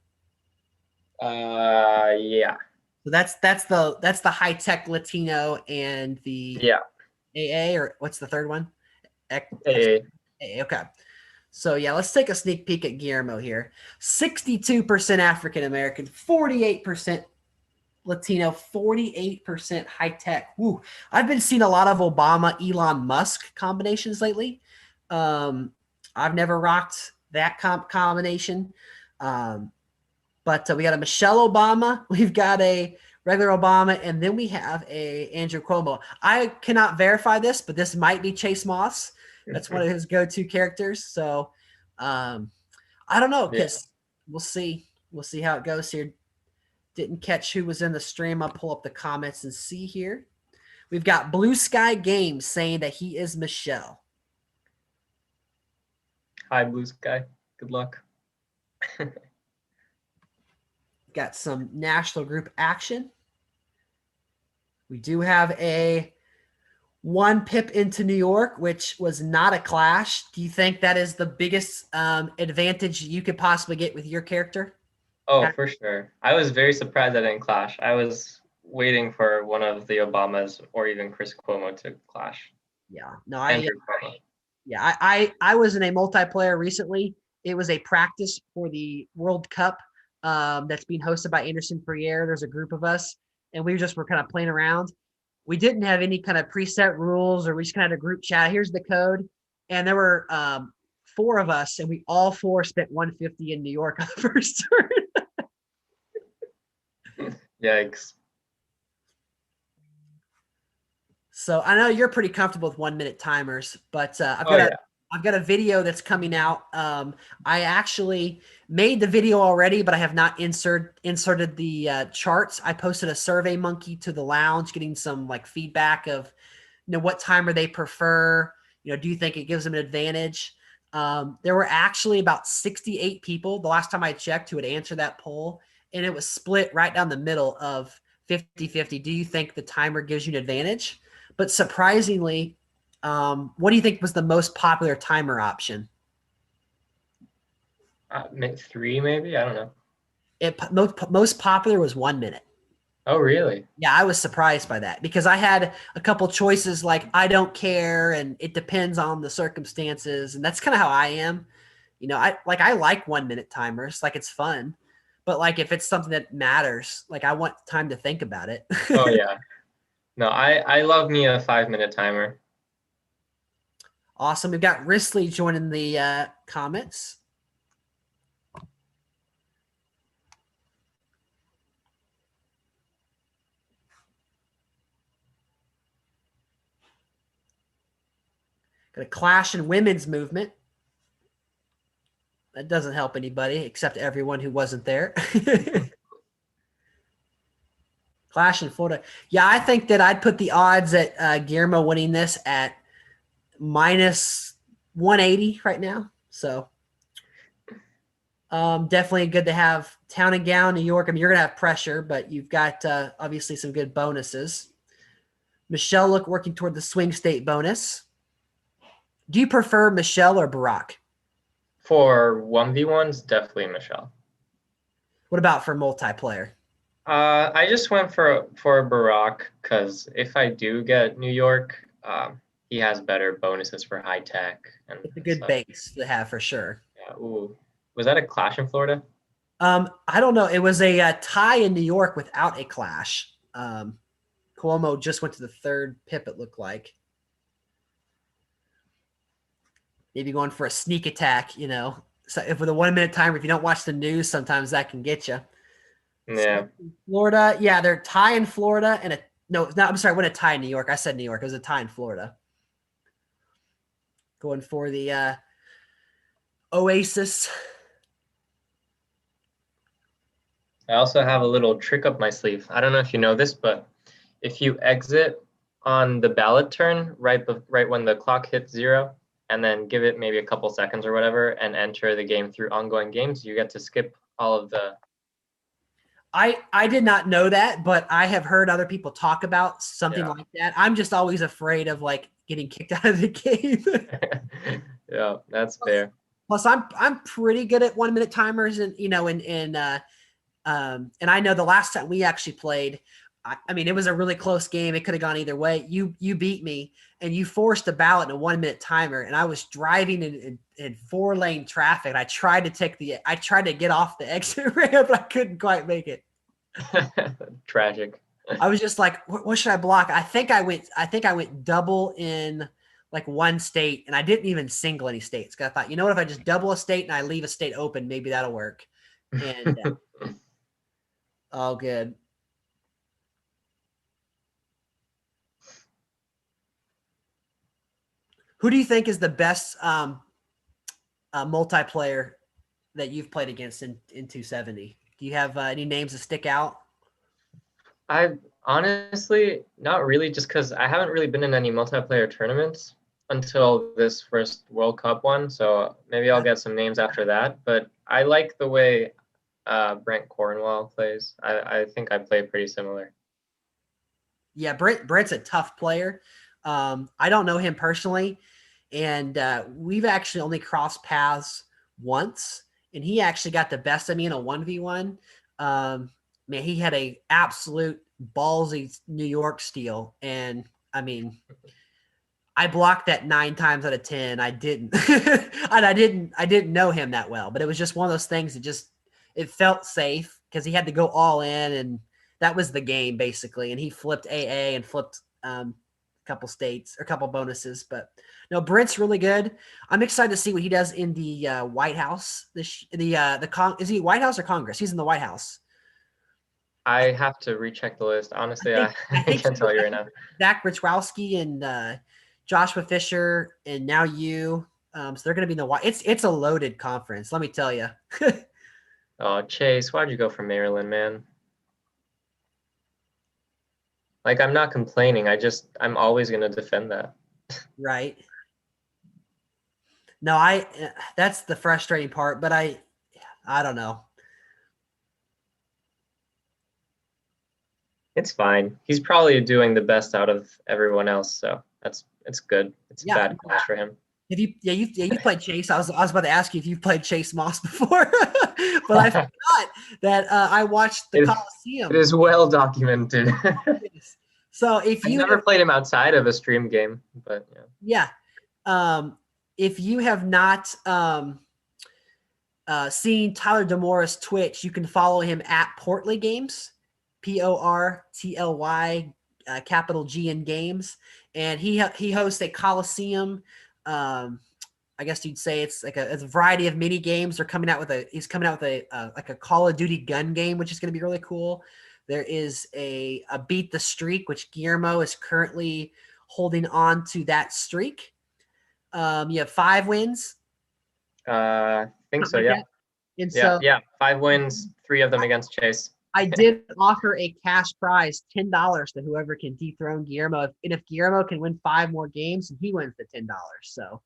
Yeah. So that's the high tech Latino and the AA, or what's the third one? AA. Okay. So yeah, let's take a sneak peek at Guillermo here. 62% African American, 48% Latino, 48% high tech. Woo. I've been seeing a lot of Obama Elon Musk combinations lately. I've never rocked that combination. But we got a Michelle Obama, we've got a regular Obama, and then we have a Andrew Cuomo. I cannot verify this, but this might be Chase Moss. That's one of his go-to characters. So I don't know, because we'll see. We'll see how it goes here. Didn't catch who was in the stream. I'll pull up the comments and see here. We've got Blue Sky Games saying that he is Michelle. Hi, Blue Sky. Good luck. Got some national group action. We do have a 1 pip into New York, which was not a clash. Do you think that is the biggest advantage you could possibly get with your character? Oh, for sure. I was very surprised I didn't clash. I was waiting for one of the Obamas or even Chris Cuomo to clash. Yeah. No, Andrew Cuomo. Yeah, I was in a multiplayer recently. It was a practice for the World Cup that's being hosted by Anderson Ferrier. There's a group of us, and we just were kind of playing around. We didn't have any kind of preset rules, or we just kind of had a group chat. Here's the code, and there were four of us, and we all four spent 150 in New York on the first turn. Yikes. So I know you're pretty comfortable with 1 minute timers, but Yeah. I've got a video that's coming out. I actually made the video already, but I have not inserted the charts. I posted a Survey Monkey to the lounge, getting some like feedback of, what timer they prefer. Do you think it gives them an advantage? There were actually about 68 people the last time I checked who had answered that poll, and it was split right down the middle of 50-50. Do you think the timer gives you an advantage? But surprisingly, what do you think was the most popular timer option? 3 maybe, I don't know. Most popular was 1 minute. Oh, really? Yeah, I was surprised by that because I had a couple choices like I don't care and it depends on the circumstances, and that's kind of how I am. I like 1 minute timers, like it's fun, but like if it's something that matters, like I want time to think about it. Oh yeah. No, I love me a 5-minute timer. Awesome. We've got Risley joining the comments. Got a clash in women's movement. That doesn't help anybody except everyone who wasn't there. Clash in Florida. Yeah, I think that I'd put the odds at Guillermo winning this at minus 180 right now. So definitely good to have Town and Gown, New York. I mean, you're going to have pressure, but you've got obviously some good bonuses. Michelle working toward the swing state bonus. Do you prefer Michelle or Barack? For 1v1s, definitely Michelle. What about for multiplayer? I just went for Barack because if I do get New York, he has better bonuses for high tech and It's a good stuff. base to have for sure. Yeah. Ooh, was that a clash in Florida? I don't know. It was a tie in New York without a clash. Cuomo just went to the third pip, it looked like. Maybe going for a sneak attack, So if with a 1 minute timer, if you don't watch the news, sometimes that can get you. Yeah. So Florida, yeah, they're tie in Florida and I'm sorry, what a tie in New York. I said New York. It was a tie in Florida. Going for the Oasis. I also have a little trick up my sleeve. I don't know if you know this, but if you exit on the ballot turn right when the clock hits 0, and then give it maybe a couple seconds or whatever, and enter the game through ongoing games, you get to skip all of the. I did not know that, but I have heard other people talk about something like that. I'm just always afraid of like getting kicked out of the game. Yeah, that's fair. Plus, I'm pretty good at 1 minute timers, and and I know the last time we actually played, I mean, it was a really close game. It could have gone either way. You beat me, and you forced a ballot in a 1 minute timer, and I was driving in 4-lane traffic. And I tried to get off the exit ramp, but I couldn't quite make it. Tragic. I was just like, what should I block? I think I went double in like one state, and I didn't even single any states. Cause I thought, what, if I just double a state and I leave a state open, maybe that'll work. And all good. Who do you think is the best multiplayer that you've played against in 270? Do you have any names that stick out? I honestly not really, just because I haven't really been in any multiplayer tournaments until this first World Cup one. So maybe I'll get some names after that. But I like the way Brent Cornwall plays. I think I play pretty similar. Yeah, Brent's a tough player. I don't know him personally, and we've actually only crossed paths once, and he actually got the best of me in a 1v1. Man, he had a absolute ballsy New York steal, and I mean, I blocked that 9 times out of 10. I didn't, and I didn't know him that well, but it was just one of those things that just, it felt safe because he had to go all in, and that was the game basically. And he flipped AA and flipped a couple states or a couple bonuses, but no, Brent's really good. I'm excited to see what he does in the White House. Is he White House or Congress? He's in the White House. I have to recheck the list. Honestly, I think can't tell you right now. Zach Richwowski and Joshua Fisher and now you. So they're going to be in the White. It's a loaded conference. Let me tell you. Oh, Chase, why'd you go for Maryland, man? Like, I'm not complaining. I'm always going to defend that. Right. No, that's the frustrating part, but I don't know. It's fine. He's probably doing the best out of everyone else, so it's good. It's a bad clash for him. Have you played Chase? I was about to ask you if you've played Chase Moss before, but I forgot that I watched the Coliseum. It is well documented. So if you I've never played him outside of a stream game, but yeah. If you have not seen Tyler DeMora's Twitch, you can follow him at Portly Games, PORTLY, capital G in Games, and he hosts a Coliseum. I guess you'd say it's like a variety of mini games. He's coming out with a like a Call of Duty gun game, which is going to be really cool. There is a Beat the Streak, which Guillermo is currently holding on to that streak. You have 5 wins. I think so, yeah. And so 5 wins, 3 of them against Chase. I did offer a cash prize, $10 to whoever can dethrone Guillermo. And if Guillermo can win 5 more games, he wins the $10. So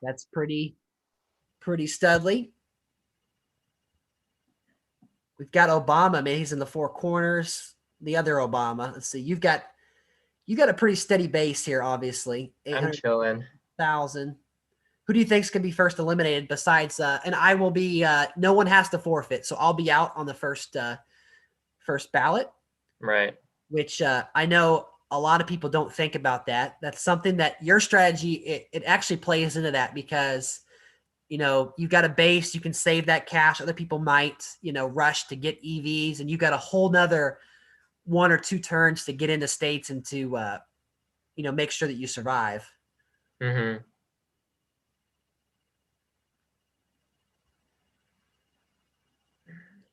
that's pretty studly. We've got Obama, man. He's in the 4 corners. The other Obama. Let's see. You got a pretty steady base here, obviously. I'm chilling. 800,000. Who do you think is going to be first eliminated besides and I will be no one has to forfeit, so I'll be out on the first ballot. Right. Which I know a lot of people don't think about that. That's something that your strategy it actually plays into that because you've got a base, you can save that cash. Other people might, rush to get EVs, and you've got a whole nother 1 or 2 turns to get into states and to, make sure that you survive. Mm-hmm.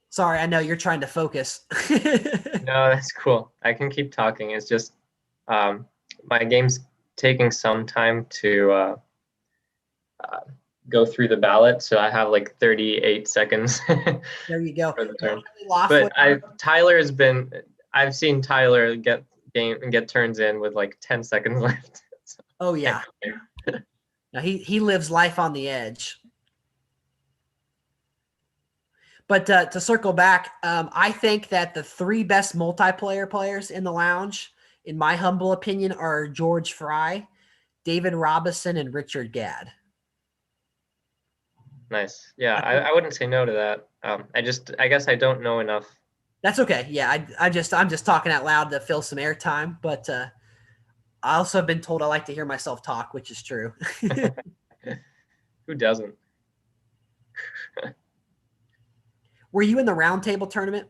Sorry, I know you're trying to focus. No, that's cool. I can keep talking. It's just my game's taking some time to go through the ballot, so I have like 38 seconds. There you go. For the turn. But I've seen Tyler get turns in with like 10 seconds left. So. Oh yeah. Now he lives life on the edge. But to circle back, I think that the 3 best multiplayer players in the lounge, in my humble opinion, are George Fry, David Robinson, and Richard Gadd. Nice. Yeah, I wouldn't say no to that. I guess I don't know enough. That's okay. Yeah, I'm just talking out loud to fill some airtime. But I also have been told I like to hear myself talk, which is true. Who doesn't? Were you in the roundtable tournament?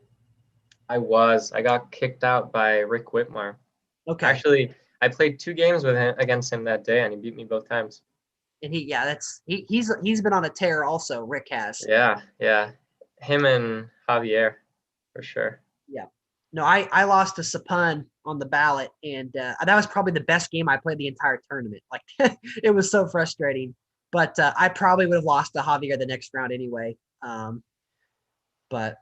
I was. I got kicked out by Rick Whitmore. Okay. Actually, I played 2 games with him against him that day, and he beat me both times. And he's been on a tear also. Rick has. Yeah. Him and Javier, for sure. Yeah. No, I lost to Sapun on the ballot, and that was probably the best game I played the entire tournament. Like it was so frustrating. But I probably would have lost to Javier the next round anyway. But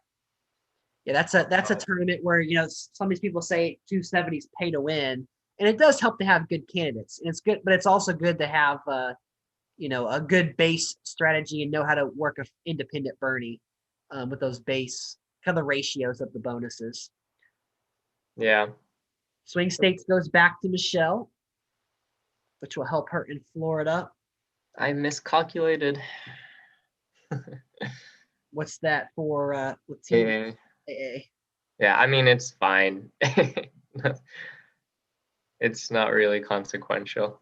yeah, that's a tournament where some of these people say 270's pay to win, and it does help to have good candidates, and it's good, but it's also good to have a good base strategy and know how to work a independent Bernie with those base kind of the ratios of the bonuses. Yeah. Swing States goes back to Michelle, which will help her in Florida. I miscalculated. What's that for with team AA? Yeah, I mean, it's fine. it's not really consequential.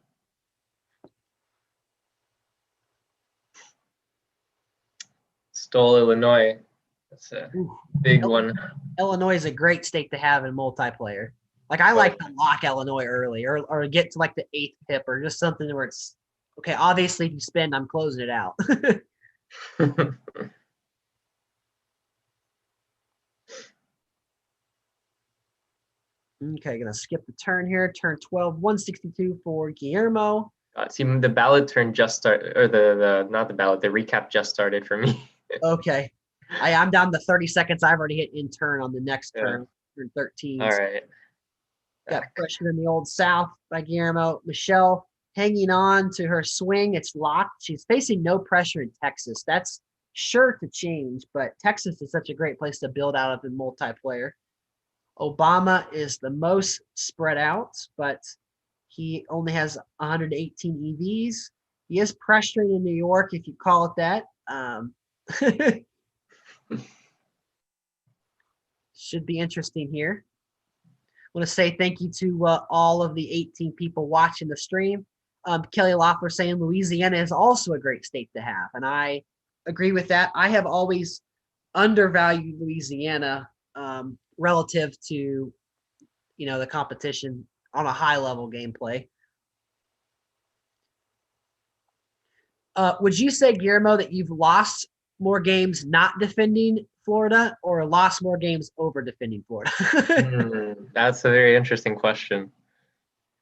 Stole Illinois. That's a Ooh. big one. Illinois is a great state to have in multiplayer. Like I like to lock Illinois early or get to like the 8th pip or just something where it's okay. Obviously, if you spend, I'm closing it out. Okay, gonna skip the turn here. Turn 12, 162 for Guillermo. See, the ballot turn just started, or the not the ballot, the recap just started for me. Okay. I'm down to 30 seconds. I've already hit in turn on the next turn, turn 13. All right. Got Freshman in the Old South by Guillermo. Michelle hanging on to her swing. It's locked. She's facing no pressure in Texas. That's sure to change, but Texas is such a great place to build out of in multiplayer. Obama is the most spread out, but he only has 118 EVs. He is pressuring in New York, if you call it that. Should be interesting here. I want to say thank you to all of the 18 people watching the stream. Kelly Loeffler saying Louisiana is also a great state to have, and I agree with that. I have always undervalued Louisiana relative to, the competition on a high level gameplay. Would you say, Guillermo, that you've lost more games not defending Florida or lost more games over defending Florida? That's a very interesting question.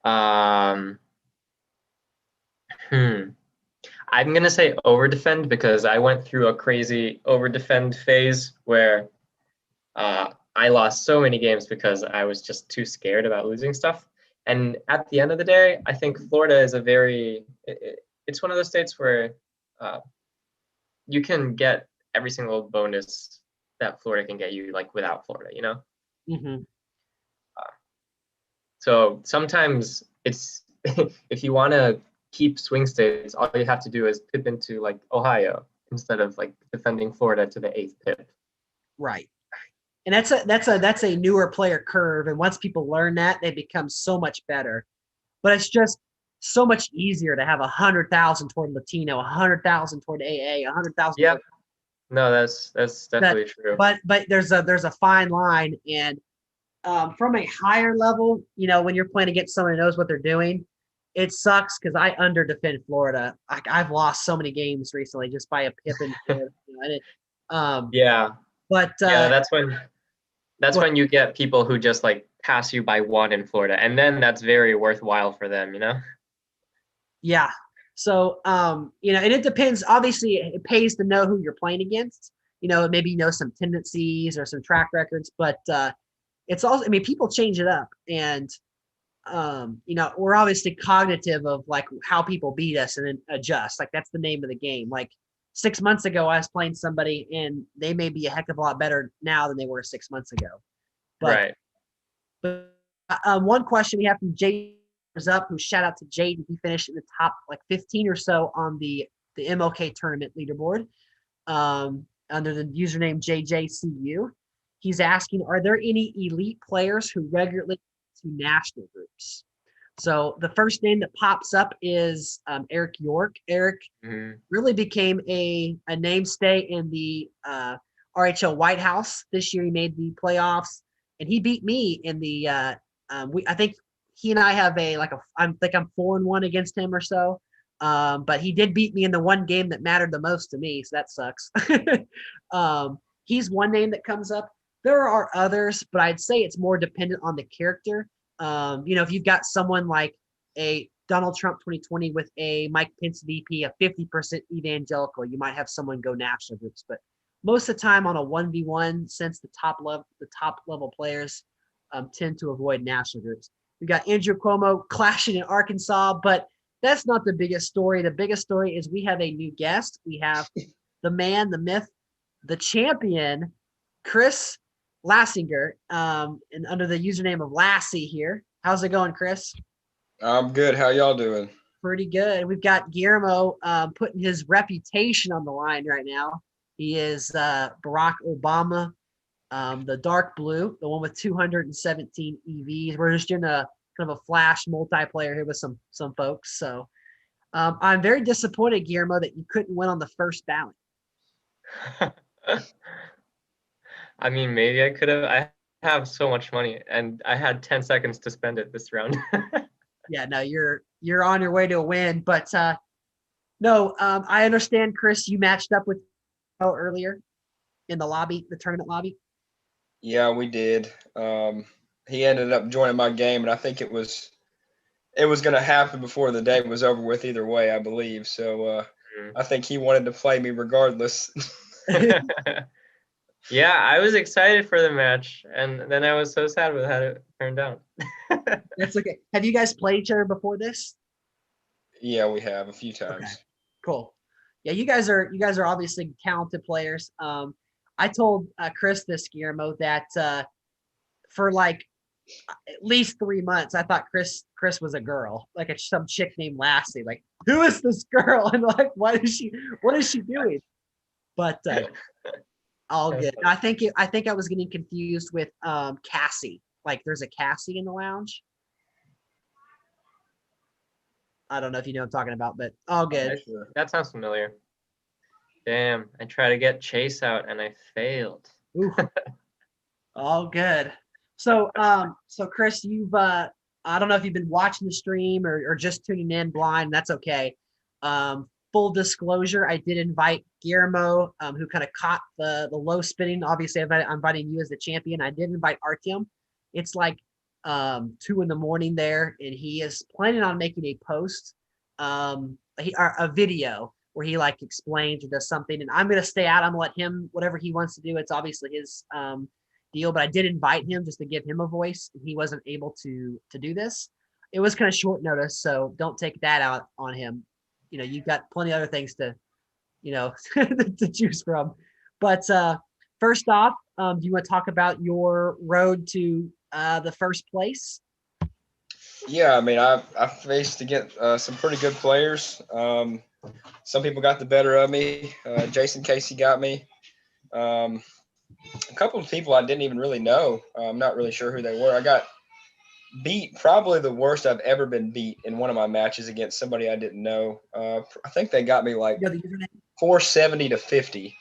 I'm going to say over defend because I went through a crazy over defend phase where I lost so many games because I was just too scared about losing stuff. And at the end of the day, I think Florida is it's one of those states where you can get every single bonus that Florida can get you, like without Florida, Mm-hmm. So sometimes it's if you want to keep swing states, all you have to do is pip into like Ohio instead of like defending Florida to the 8th pip. Right. And that's a newer player curve. And once people learn that, they become so much better. But it's just so much easier to have 100,000 toward Latino, 100,000 toward AA, 100,000. Yeah. No, that's definitely true. But there's a fine line, and from a higher level, when you're playing against someone who knows what they're doing, it sucks because I under defend Florida. I've lost so many games recently just by a pip in Florida. Yeah. But that's when you get people who just like pass you by 1 in Florida, and then that's very worthwhile for them, Yeah. So, and it depends. Obviously, it pays to know who you're playing against. Maybe some tendencies or some track records, but it's also, people change it up, and we're obviously cognitive of like how people beat us and then adjust. Like that's the name of the game. Like 6 months ago, I was playing somebody, and they may be a heck of a lot better now than they were 6 months ago. Right. But one question we have from Jay up, who shout out to Jaden. He finished in the top like 15 or so on the MLK tournament leaderboard under the username JJCU. He's asking, are there any elite players who regularly to national groups? So the first name that pops up is Eric York. Eric really became a namestay in the RHL White House this year. He made the playoffs, and he beat me in the I think he and I have I'm 4-1 against him or so. But he did beat me in the one game that mattered the most to me, so that sucks. He's one name that comes up. There are others, but I'd say it's more dependent on the character. If you've got someone like a Donald Trump 2020 with a Mike Pence VP, a 50% evangelical, you might have someone go national groups. But most of the time on a 1v1, since the top level players tend to avoid national groups. We got Andrew Cuomo clashing in Arkansas, but that's not the biggest story. The biggest story is we have a new guest. We have the man, the myth, the champion, Chris Lassinger, and under the username of Lassie here. How's it going, Chris? I'm good. How y'all doing? Pretty good. We've got Guillermo putting his reputation on the line right now. He is Barack Obama, the dark blue, the one with 217 EVs. We're just going to kind of a flash multiplayer here with some folks. So I'm very disappointed, Guillermo, that you couldn't win on the first ballot. I mean, maybe I could have. I have so much money, and I had 10 seconds to spend it this round. Yeah, no, you're on your way to a win, but no, I understand, Chris. You matched up with earlier in the lobby, the tournament lobby. Yeah, we did. He ended up joining my game, and I think it was going to happen before the day was over with either way, I believe. So I think he wanted to play me regardless. Yeah, I was excited for the match, and then I was so sad with how it turned out. That's okay. Have you guys played each other before this? Yeah, we have a few times. Okay, cool. Yeah, you guys are obviously talented players. I told Chris this, Guillermo, that for like at least 3 months, I thought Chris was a girl, like some chick named Lassie. Like, who is this girl? And like, what is she doing? But all good. I think I was getting confused with Cassie. Like, there's a Cassie in the lounge. I don't know if you know what I'm talking about, but all good. That sounds familiar. Damn, I tried to get Chase out and I failed. Ooh. All good. So Chris, you've I don't know if you've been watching the stream or just tuning in blind. That's okay. Full disclosure, I did invite Guillermo, who kind of caught the low spinning. Obviously, I'm inviting you as the champion. I did invite Artyom. It's like 2 a.m. there, and he is planning on making a post, a video where he like explains or does something. And I'm gonna stay out. I'm gonna let him whatever he wants to do. It's obviously his deal, but I did invite him just to give him a voice. He wasn't able to do this. It was kind of short notice, so don't take that out on him. You know, you've got plenty of other things to, to choose from. But first off, do you want to talk about your road to the first place? Yeah, I mean, I faced against some pretty good players. Some people got the better of me. Jason Casey got me. A couple of people I didn't even really know. I'm not really sure who they were. I got beat, probably the worst I've ever been beat in one of my matches against somebody I didn't know. I think they got me like 470 to 50.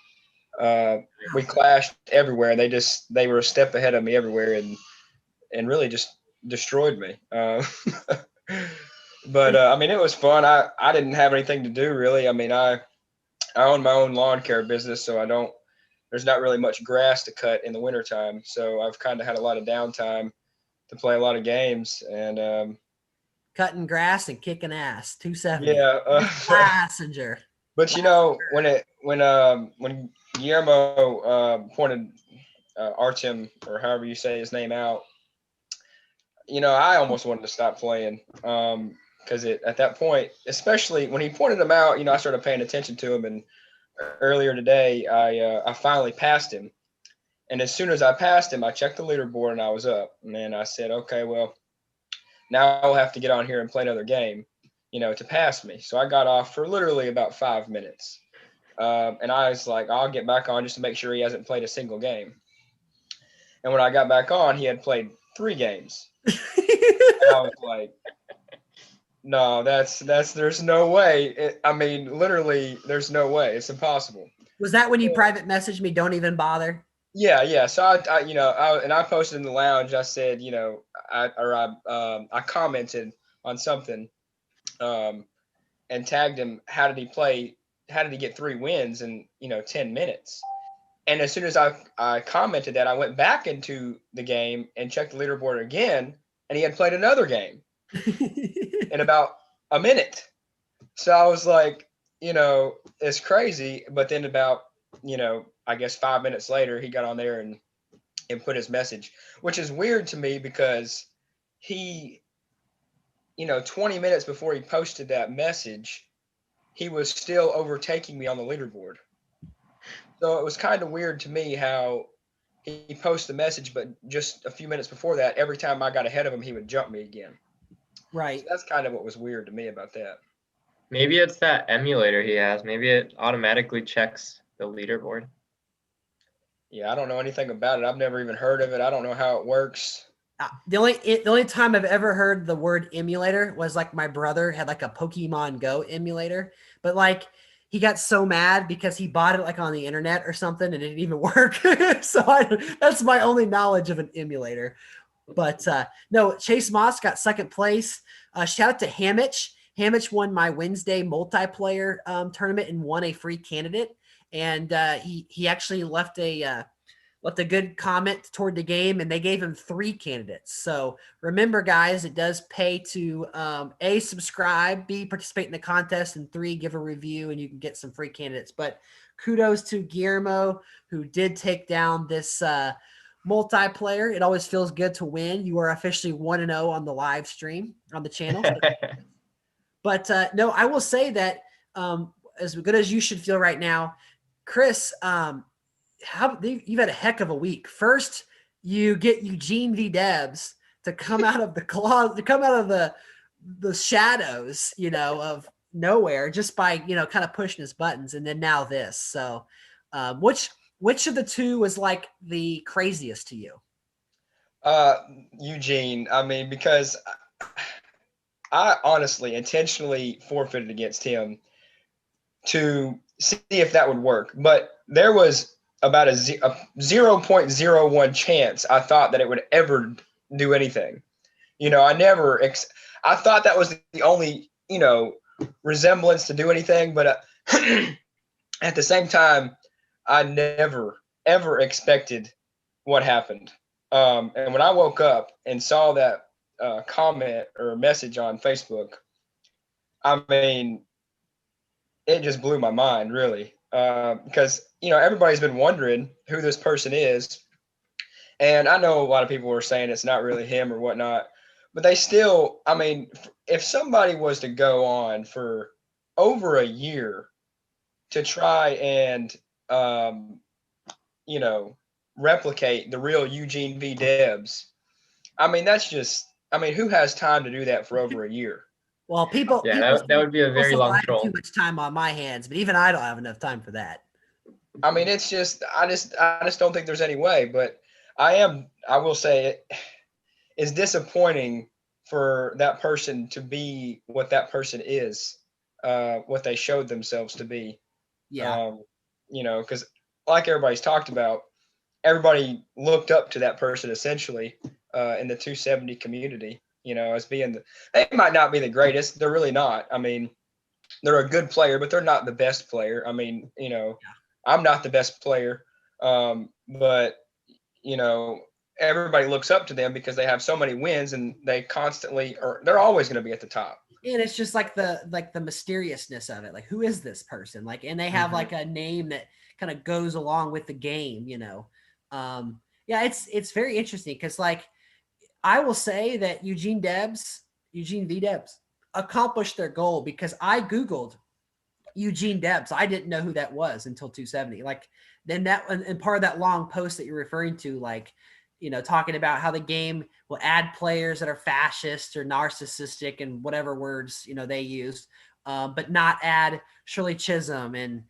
We clashed everywhere, and they were a step ahead of me everywhere, and really just destroyed me. But I mean, it was fun. I didn't have anything to do really. I mean, I own my own lawn care business, so there's not really much grass to cut in the wintertime. So I've kind of had a lot of downtime to play a lot of games, and cutting grass and kicking ass. 270. Yeah, passenger. But when Guillermo pointed Artyom, or however you say his name, out, I almost wanted to stop playing because at that point, especially when he pointed him out, I started paying attention to him. And earlier today, I finally passed him. And as soon as I passed him, I checked the leaderboard and I was up. And then I said, okay, well, now I'll have to get on here and play another game, to pass me. So I got off for literally about 5 minutes. And I was like, I'll get back on just to make sure he hasn't played a single game. And when I got back on, he had played 3 games. And I was like, no, there's no way. Literally, there's no way. It's impossible. Was that when you private messaged me, don't even bother? Yeah. So I posted in the lounge. I said, I commented on something, and tagged him. How did he play? How did he get 3 wins in 10 minutes? And as soon as I commented that, I went back into the game and checked the leaderboard again, and he had played another game in about a minute. So I was like, it's crazy. But then about I guess 5 minutes later, he got on there and put his message, which is weird to me because he, 20 minutes before he posted that message, he was still overtaking me on the leaderboard. So it was kind of weird to me how he posted the message, but just a few minutes before that, every time I got ahead of him, he would jump me again. Right. So that's kind of what was weird to me about that. Maybe it's that emulator he has. Maybe it automatically checks the leaderboard. Yeah, I don't know anything about it. I've never even heard of it. I don't know how it works. The only time I've ever heard the word emulator was like my brother had like a Pokemon Go emulator, but like he got so mad because he bought it like on the internet or something and it didn't even work. So that's my only knowledge of an emulator. But no, Chase Moss got second place. Shout out to Hamich. Hamich won my Wednesday multiplayer tournament and won a free candidate. And he actually left a good comment toward the game, and they gave him 3 candidates. So remember, guys, it does pay to A, subscribe, B, participate in the contest, and 3, give a review, and you can get some free candidates. But kudos to Guillermo, who did take down this multiplayer. It always feels good to win. You are officially 1-0 on the live stream on the channel. But no, I will say that as good as you should feel right now, Chris, you've had a heck of a week. First, you get Eugene V. Debs to come out of the closet, to come out of the shadows, of nowhere, just by kind of pushing his buttons, and then now this. So, which of the two was like the craziest to you? Eugene. I mean, because I honestly intentionally forfeited against him to see if that would work, but there was about a 0.01 chance I thought that it would ever do anything. I thought that was the only, resemblance to do anything, but at the same time, I never, ever expected what happened. And when I woke up and saw that comment or message on Facebook, I mean, it just blew my mind, really. Because, everybody's been wondering who this person is. And I know a lot of people were saying it's not really him or whatnot, but they still, I mean, if somebody was to go on for over a year to try and, replicate the real Eugene V. Debs, I mean, who has time to do that for over a year? Well, that would be a very long troll. Too much time on my hands, but even I don't have enough time for that. I mean, it's just I just don't think there's any way. But I will say it is disappointing for that person to be what that person is, what they showed themselves to be. Yeah. Because like everybody's talked about, everybody looked up to that person essentially in the 270 community. As being they might not be the greatest. They're really not. I mean, they're a good player, but they're not the best player. I mean, I'm not the best player, but everybody looks up to them because they have so many wins and they're always going to be at the top. And it's just like the mysteriousness of it. Like, who is this person? Like, and they have like a name that kind of goes along with the game, Yeah, it's very interesting because like, I will say that Eugene V. Debs accomplished their goal because I Googled Eugene Debs. I didn't know who that was until 270. Like then and part of that long post that you're referring to, like, talking about how the game will add players that are fascist or narcissistic and whatever words, they used, but not add Shirley Chisholm and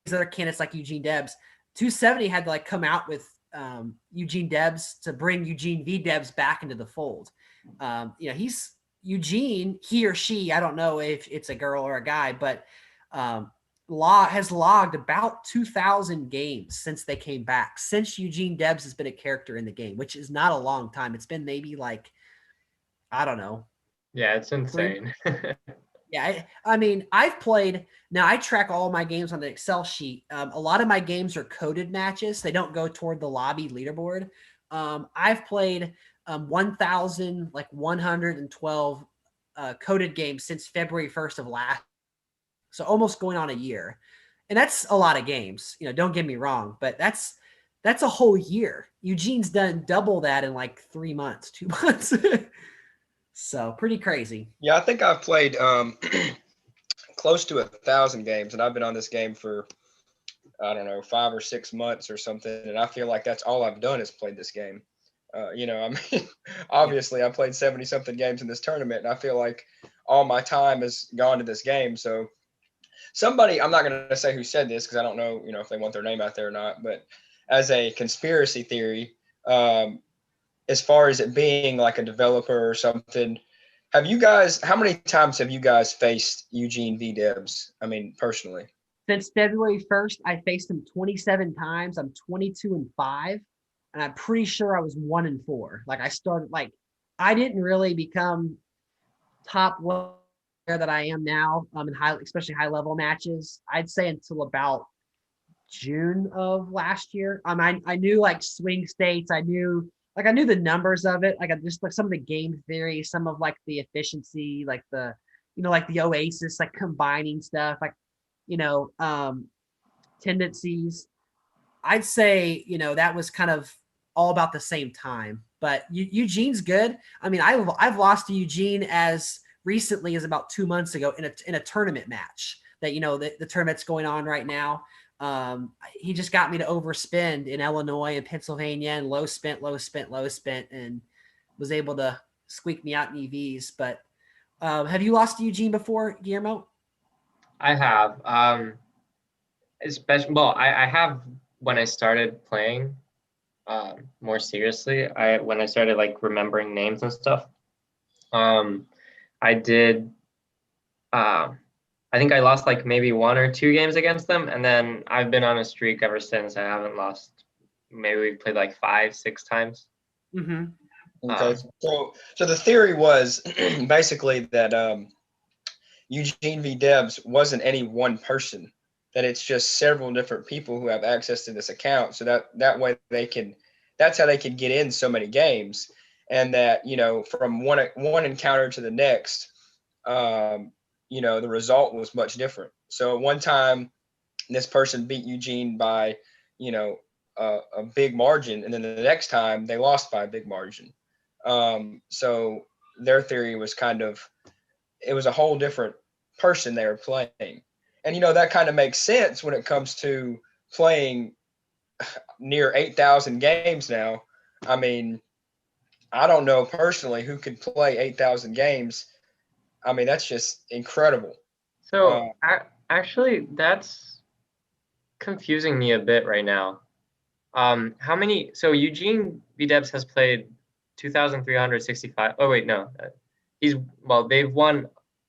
these other candidates like Eugene Debs. 270 had to like come out with Eugene Debs to bring Eugene V. Debs back into the fold. He's Eugene, he or she, I don't know if it's a girl or a guy, but has logged about 2,000 games since they came back, since Eugene Debs has been a character in the game, which is not a long time. It's been maybe like, I don't know. Yeah, it's insane. Yeah, I mean, I've played, now I track all my games on the Excel sheet. A lot of my games are coded matches. They don't go toward the lobby leaderboard. I've played 1,112 coded games since February 1st of last. So almost going on a year. And that's a lot of games. Don't get me wrong, but that's a whole year. Eugene's done double that in like 3 months, 2 months. So pretty crazy. Yeah, I think I've played close to 1,000 games, and I've been on this game for, I don't know, 5 or 6 months or something. And I feel like that's all I've done is played this game. I mean, obviously I played 70 something games in this tournament, and I feel like all my time has gone to this game. So somebody, I'm not going to say who said this because I don't know, if they want their name out there or not, but as a conspiracy theory, as far as it being like a developer or something, how many times have you guys faced Eugene V Debs? I mean, personally. Since February 1st, I faced him 27 times. I'm 22-5, and I'm pretty sure I was 1-4. Like I didn't really become top level that I am now, in especially high level matches. I'd say until about June of last year. I knew like swing states. I knew the numbers of it. Like I just like some of the game theory, some of like the efficiency, like like the Oasis, like combining stuff, like tendencies. I'd say, that was kind of all about the same time. But Eugene's good. I mean, I've lost to Eugene as recently as about 2 months ago in a tournament match that, the tournament's going on right now. He just got me to overspend in Illinois and Pennsylvania and low spent, and was able to squeak me out in EVs. But have you lost to Eugene before, Guillermo? I have. I have when I started playing more seriously. When I started like remembering names and stuff. I did. I think I lost like maybe 1 or 2 games against them, and then I've been on a streak ever since. I haven't lost. Maybe we've played like 5, 6 times. Mm-hmm. Okay, so the theory was basically that Eugene V Debs wasn't any one person, that it's just several different people who have access to this account, so that way that's how they could get in so many games, and that from one encounter to the next, the result was much different. So one time this person beat Eugene by a big margin, and then the next time they lost by a big margin. So their theory was it was a whole different person they were playing. And, that kind of makes sense when it comes to playing near 8,000 games now. I mean, I don't know personally who could play 8,000 games. I mean, that's just incredible. So actually, that's confusing me a bit right now. How many? So Eugene V Debs has played 2,365. Oh wait, no, they've won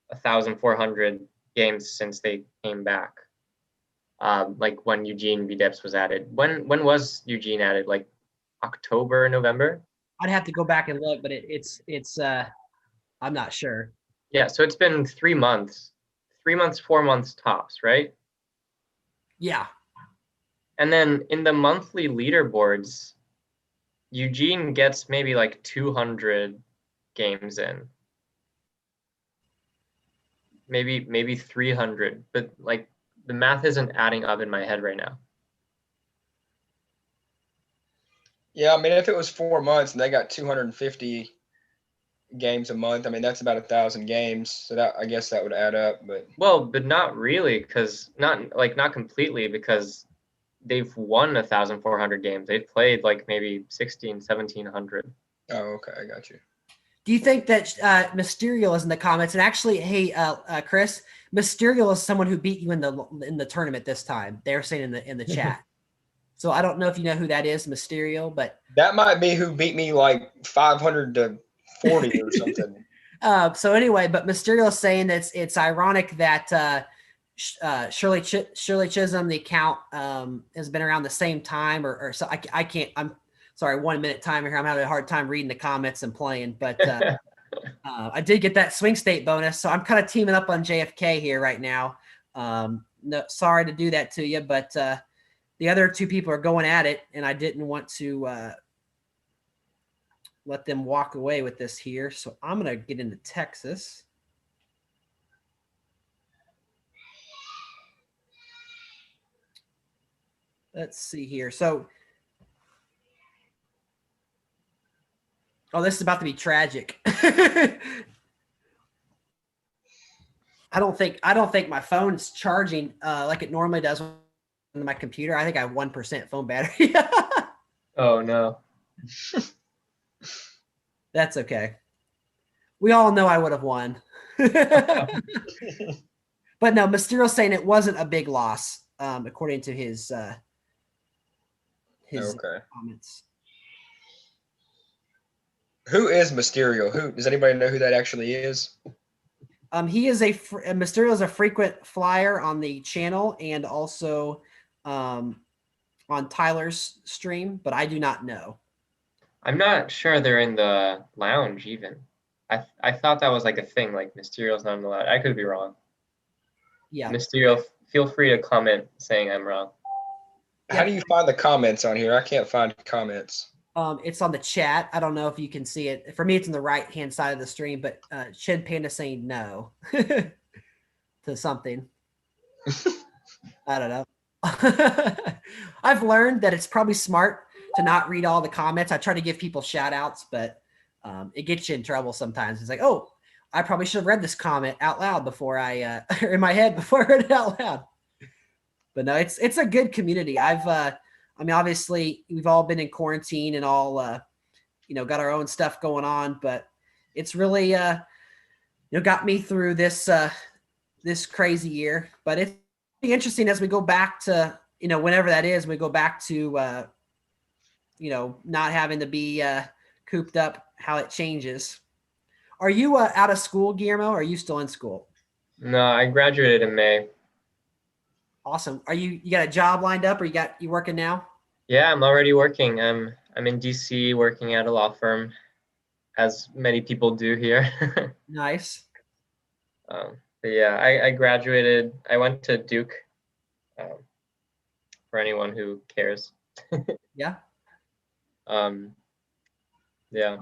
1,400 games since they came back. Like when Eugene V Debs was added. When was Eugene added? Like October, November? I'd have to go back and look, but it's I'm not sure. Yeah, so it's been 3 months. 3 months, 4 months tops, right? Yeah. And then in the monthly leaderboards, Eugene gets maybe like 200 games in. Maybe 300, but like the math isn't adding up in my head right now. Yeah, I mean, if it was 4 months and they got 250 games a month, I mean, that's about 1,000 games. So I guess that would add up, but not really, because not completely, because they've won 1,400 games. They've played like maybe 1,700. Oh, okay, I got you. Do you think that Mysterio is in the comments? And actually, hey, Chris, Mysterio is someone who beat you in the tournament this time. They're saying in the chat. So I don't know if you know who that is, Mysterio, but that might be who beat me like 500 to 40 or something. So anyway, but Mysterio is saying that it's ironic that Shirley Chisholm, the account, has been around the same time, or so I can't. I'm sorry, 1 minute timer here. I'm having a hard time reading the comments and playing, but I did get that swing state bonus, so I'm kind of teaming up on JFK here right now. No, sorry to do that to you, but the other 2 people are going at it, and I didn't want to let them walk away with this here. So I'm going to get into Texas. Let's see here. So, this is about to be tragic. I don't think my phone's charging like it normally does on my computer. I think I have 1% phone battery. Oh no. That's okay. We all know I would have won. But no, Mysterio's saying it wasn't a big loss, according to his okay. comments. Who is Mysterio? Who does anybody know who that actually is? He is Mysterio is a frequent flyer on the channel and also on Tyler's stream, but I do not know. I'm not sure they're in the lounge even. I thought that was like a thing, like Mysterio's not in the lounge. I could be wrong. Yeah. Mysterio, feel free to comment saying I'm wrong. How do you find the comments on here? I can't find comments. It's on the chat. I don't know if you can see it. For me, it's on the right-hand side of the stream, but Shed Panda saying no to something. I don't know. I've learned that it's probably smart to not read all the comments. I try to give people shout outs, but it gets you in trouble sometimes. It's like, oh, I probably should have read this comment out loud before I, or in my head before I read it out loud. But no, it's a good community. I mean, obviously we've all been in quarantine and all, got our own stuff going on, but it's really, got me through this, this crazy year. But it's interesting as we go back to, whenever that is, we go back to, not having to be cooped up, how it changes. Are you out of school, Guillermo? Or are you still in school? No, I graduated in May. Awesome. Are you got a job lined up, or you working now? Yeah, I'm already working. I'm in DC working at a law firm, as many people do here. Nice. But yeah, I graduated. I went to Duke. For anyone who cares. Yeah. Yeah.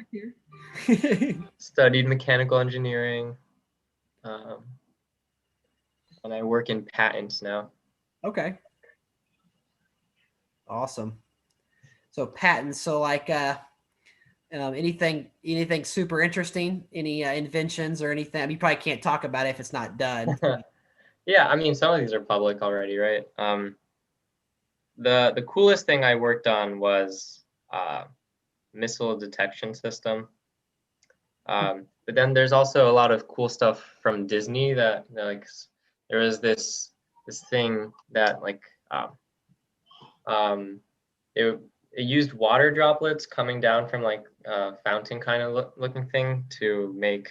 Studied mechanical engineering. And I work in patents now. Okay. Awesome. So patents. So like anything super interesting, any inventions or anything? I mean, you probably can't talk about it if it's not done. Yeah, I mean, some of these are public already, right? The coolest thing I worked on was missile detection system. But then there's also a lot of cool stuff from Disney that like there was this thing that like it used water droplets coming down from like a fountain kind of looking thing to make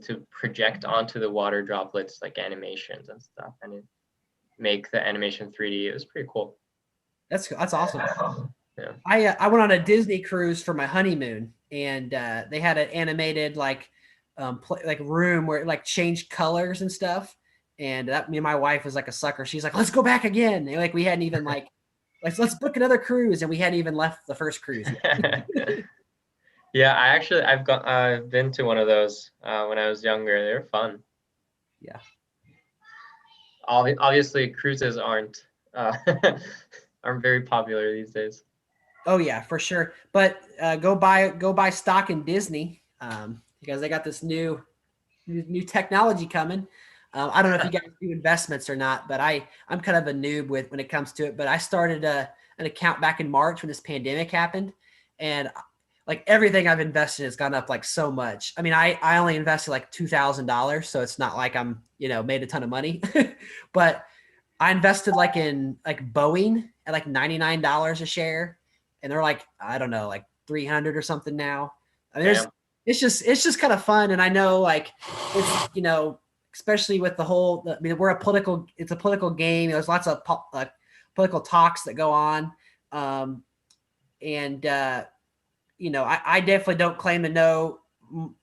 to project onto the water droplets like animations and stuff, and it make the animation 3D. It was pretty cool. That's awesome. Yeah. I went on a Disney cruise for my honeymoon, and they had an animated like room where it like changed colors and stuff. And me and my wife was like a sucker. She's like, let's go back again. And like we hadn't even like let's book another cruise, and we hadn't even left the first cruise yet. Yeah, I've been to one of those when I was younger. They were fun. Yeah. Obviously, cruises aren't very popular these days. Oh yeah, for sure. But go buy stock in Disney because they got this new technology coming. I don't know if you guys do investments or not, but I'm kind of a noob when it comes to it. But I started an account back in March when this pandemic happened, and like everything I've invested has gone up like so much. I mean, I only invested like $2,000, so it's not like I'm made a ton of money, but I invested like in like Boeing at like $99 a share, and they're like, I don't know, like 300 or something now. I mean, it's just kind of fun, and I know like it's especially with the whole. I mean, it's a political game. There's lots of political talks that go on, and I definitely don't claim to know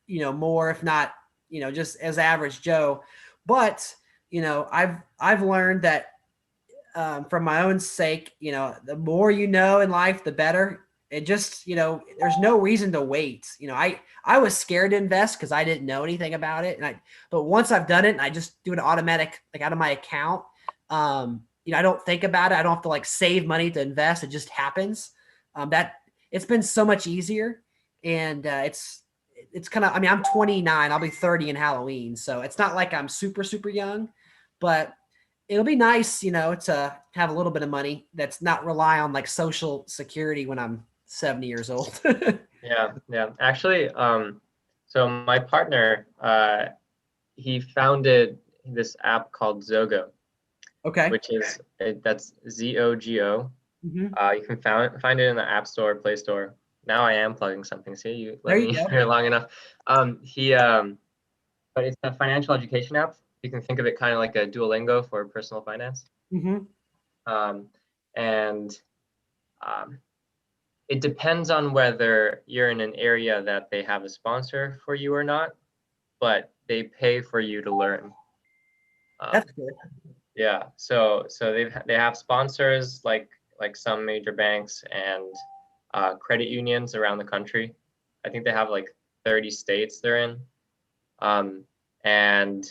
more, if not just as average Joe, but I've learned that from my own sake, the more you know in life, the better. It just, there's no reason to wait. I was scared to invest because I didn't know anything about it. But once I've done it and I just do an automatic, like out of my account, I don't think about it. I don't have to like save money to invest. It just happens. It's been so much easier, and it's kind of, I mean, I'm 29, I'll be 30 in Halloween. So it's not like I'm super, super young, but it'll be nice, to have a little bit of money that's not rely on like Social Security when I'm 70 years old. Yeah. Actually, so my partner, he founded this app called Zogo. Okay. Which is that's ZOGO. Mm-hmm. You can find it in the App Store, Play Store. now I am plugging something. See, you There let you me go. here long enough. But it's a financial education app. You can think of it kind of like a Duolingo for personal finance. Mm-hmm. And it depends on whether you're in an area that they have a sponsor for you or not, but they pay for you to learn. That's good. Yeah, so they have sponsors like some major banks and credit unions around the country. I think they have like 30 states they're in. And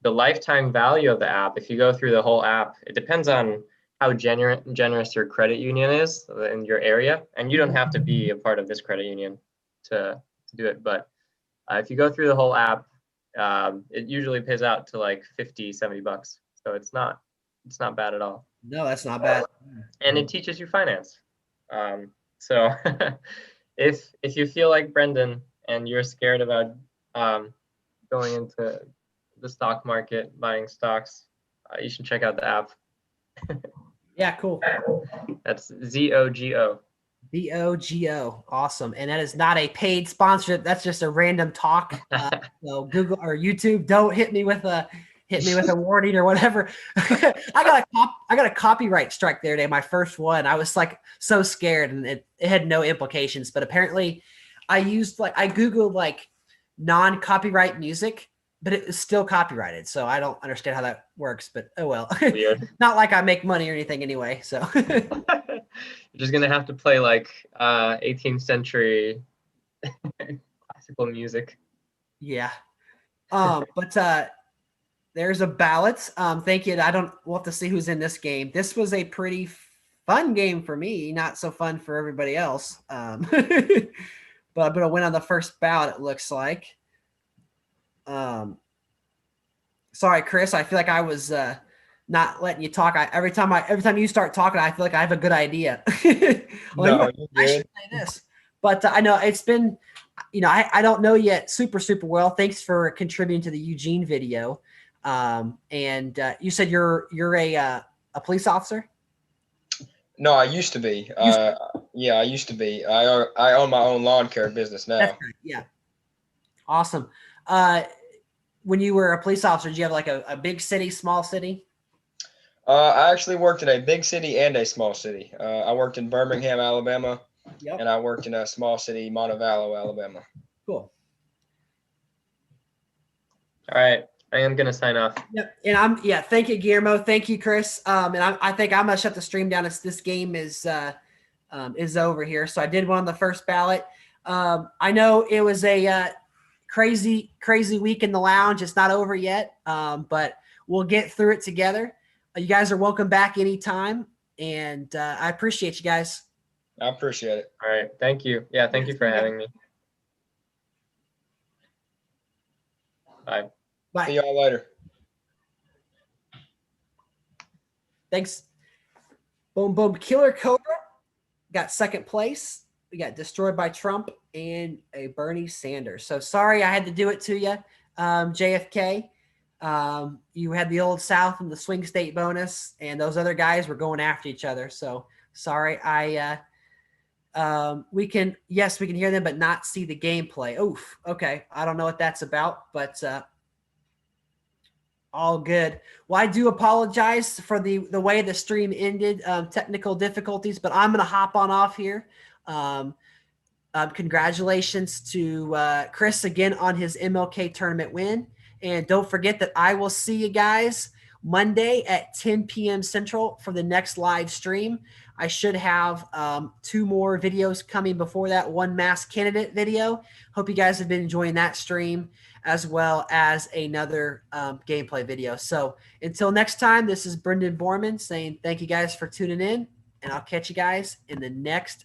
the lifetime value of the app, if you go through the whole app, it depends on how generous your credit union is in your area. And you don't have to be a part of this credit union to do it. But if you go through the whole app, it usually pays out to like 50, 70 bucks. So it's not bad at all. No, that's not bad. And it teaches you finance. So if you feel like Brendan and you're scared about going into the stock market, buying stocks, you should check out the app. Yeah, cool. That's ZOGO. BOGO. Awesome. And that is not a paid sponsorship. That's just a random talk. So Google or YouTube, don't hit me with a warning or whatever. I got a copyright strike there today, my first one. I was like so scared, and it had no implications. But apparently I Googled like non-copyright music, but it was still copyrighted. So I don't understand how that works, but oh well. Weird. Not like I make money or anything anyway. So You're just gonna have to play like 18th century classical music. yeah. But there's a ballot. Thank you. We'll have to see who's in this game. This was a pretty fun game for me, not so fun for everybody else. But I'm gonna win on the first ballot, it looks like. Sorry, Chris. I feel like I was not letting you talk. Every time you start talking, I feel like I have a good idea. No, you're I should good. say this, but I know it's been, I don't know yet super well. Thanks for contributing to the Eugene video. And you said you're a police officer. No, I used to be. Yeah, I used to be. I own my own lawn care business now. That's right. Yeah. Awesome. When you were a police officer, did you have like a big city, small city? I actually worked in a big city and a small city. I worked in Birmingham, Alabama, Yep. and I worked in a small city, Montevallo, Alabama. Cool. All right, I am gonna sign off. Yep. And thank you, Guillermo. Thank you, Chris. And I think I'm gonna shut the stream down as this game is over here. So I did one on the first ballot. I know it was a crazy week in the lounge. It's not over yet, but we'll get through it together. You guys are welcome back anytime, and I appreciate you guys. I appreciate it. All right, thank you. Yeah, thank you for having me. Bye. Bye. See y'all later. Thanks. Boom, boom. Killer Cobra got second place. We got destroyed by Trump and a Bernie Sanders. So sorry I had to do it to you, JFK. You had the old South and the swing state bonus, and those other guys were going after each other. So sorry. We can hear them, but not see the gameplay. Oof. Okay. I don't know what that's about, but all good. Well, I do apologize for the way the stream ended, technical difficulties, but I'm going to hop on off here. Congratulations to Chris again on his MLK tournament win. And don't forget that I will see you guys Monday at 10 p.m. Central for the next live stream. I should have 2 more videos coming before that, one mass candidate video. Hope you guys have been enjoying that stream, as well as another gameplay video. So until next time, this is Brendan Borman saying thank you guys for tuning in, and I'll catch you guys in the next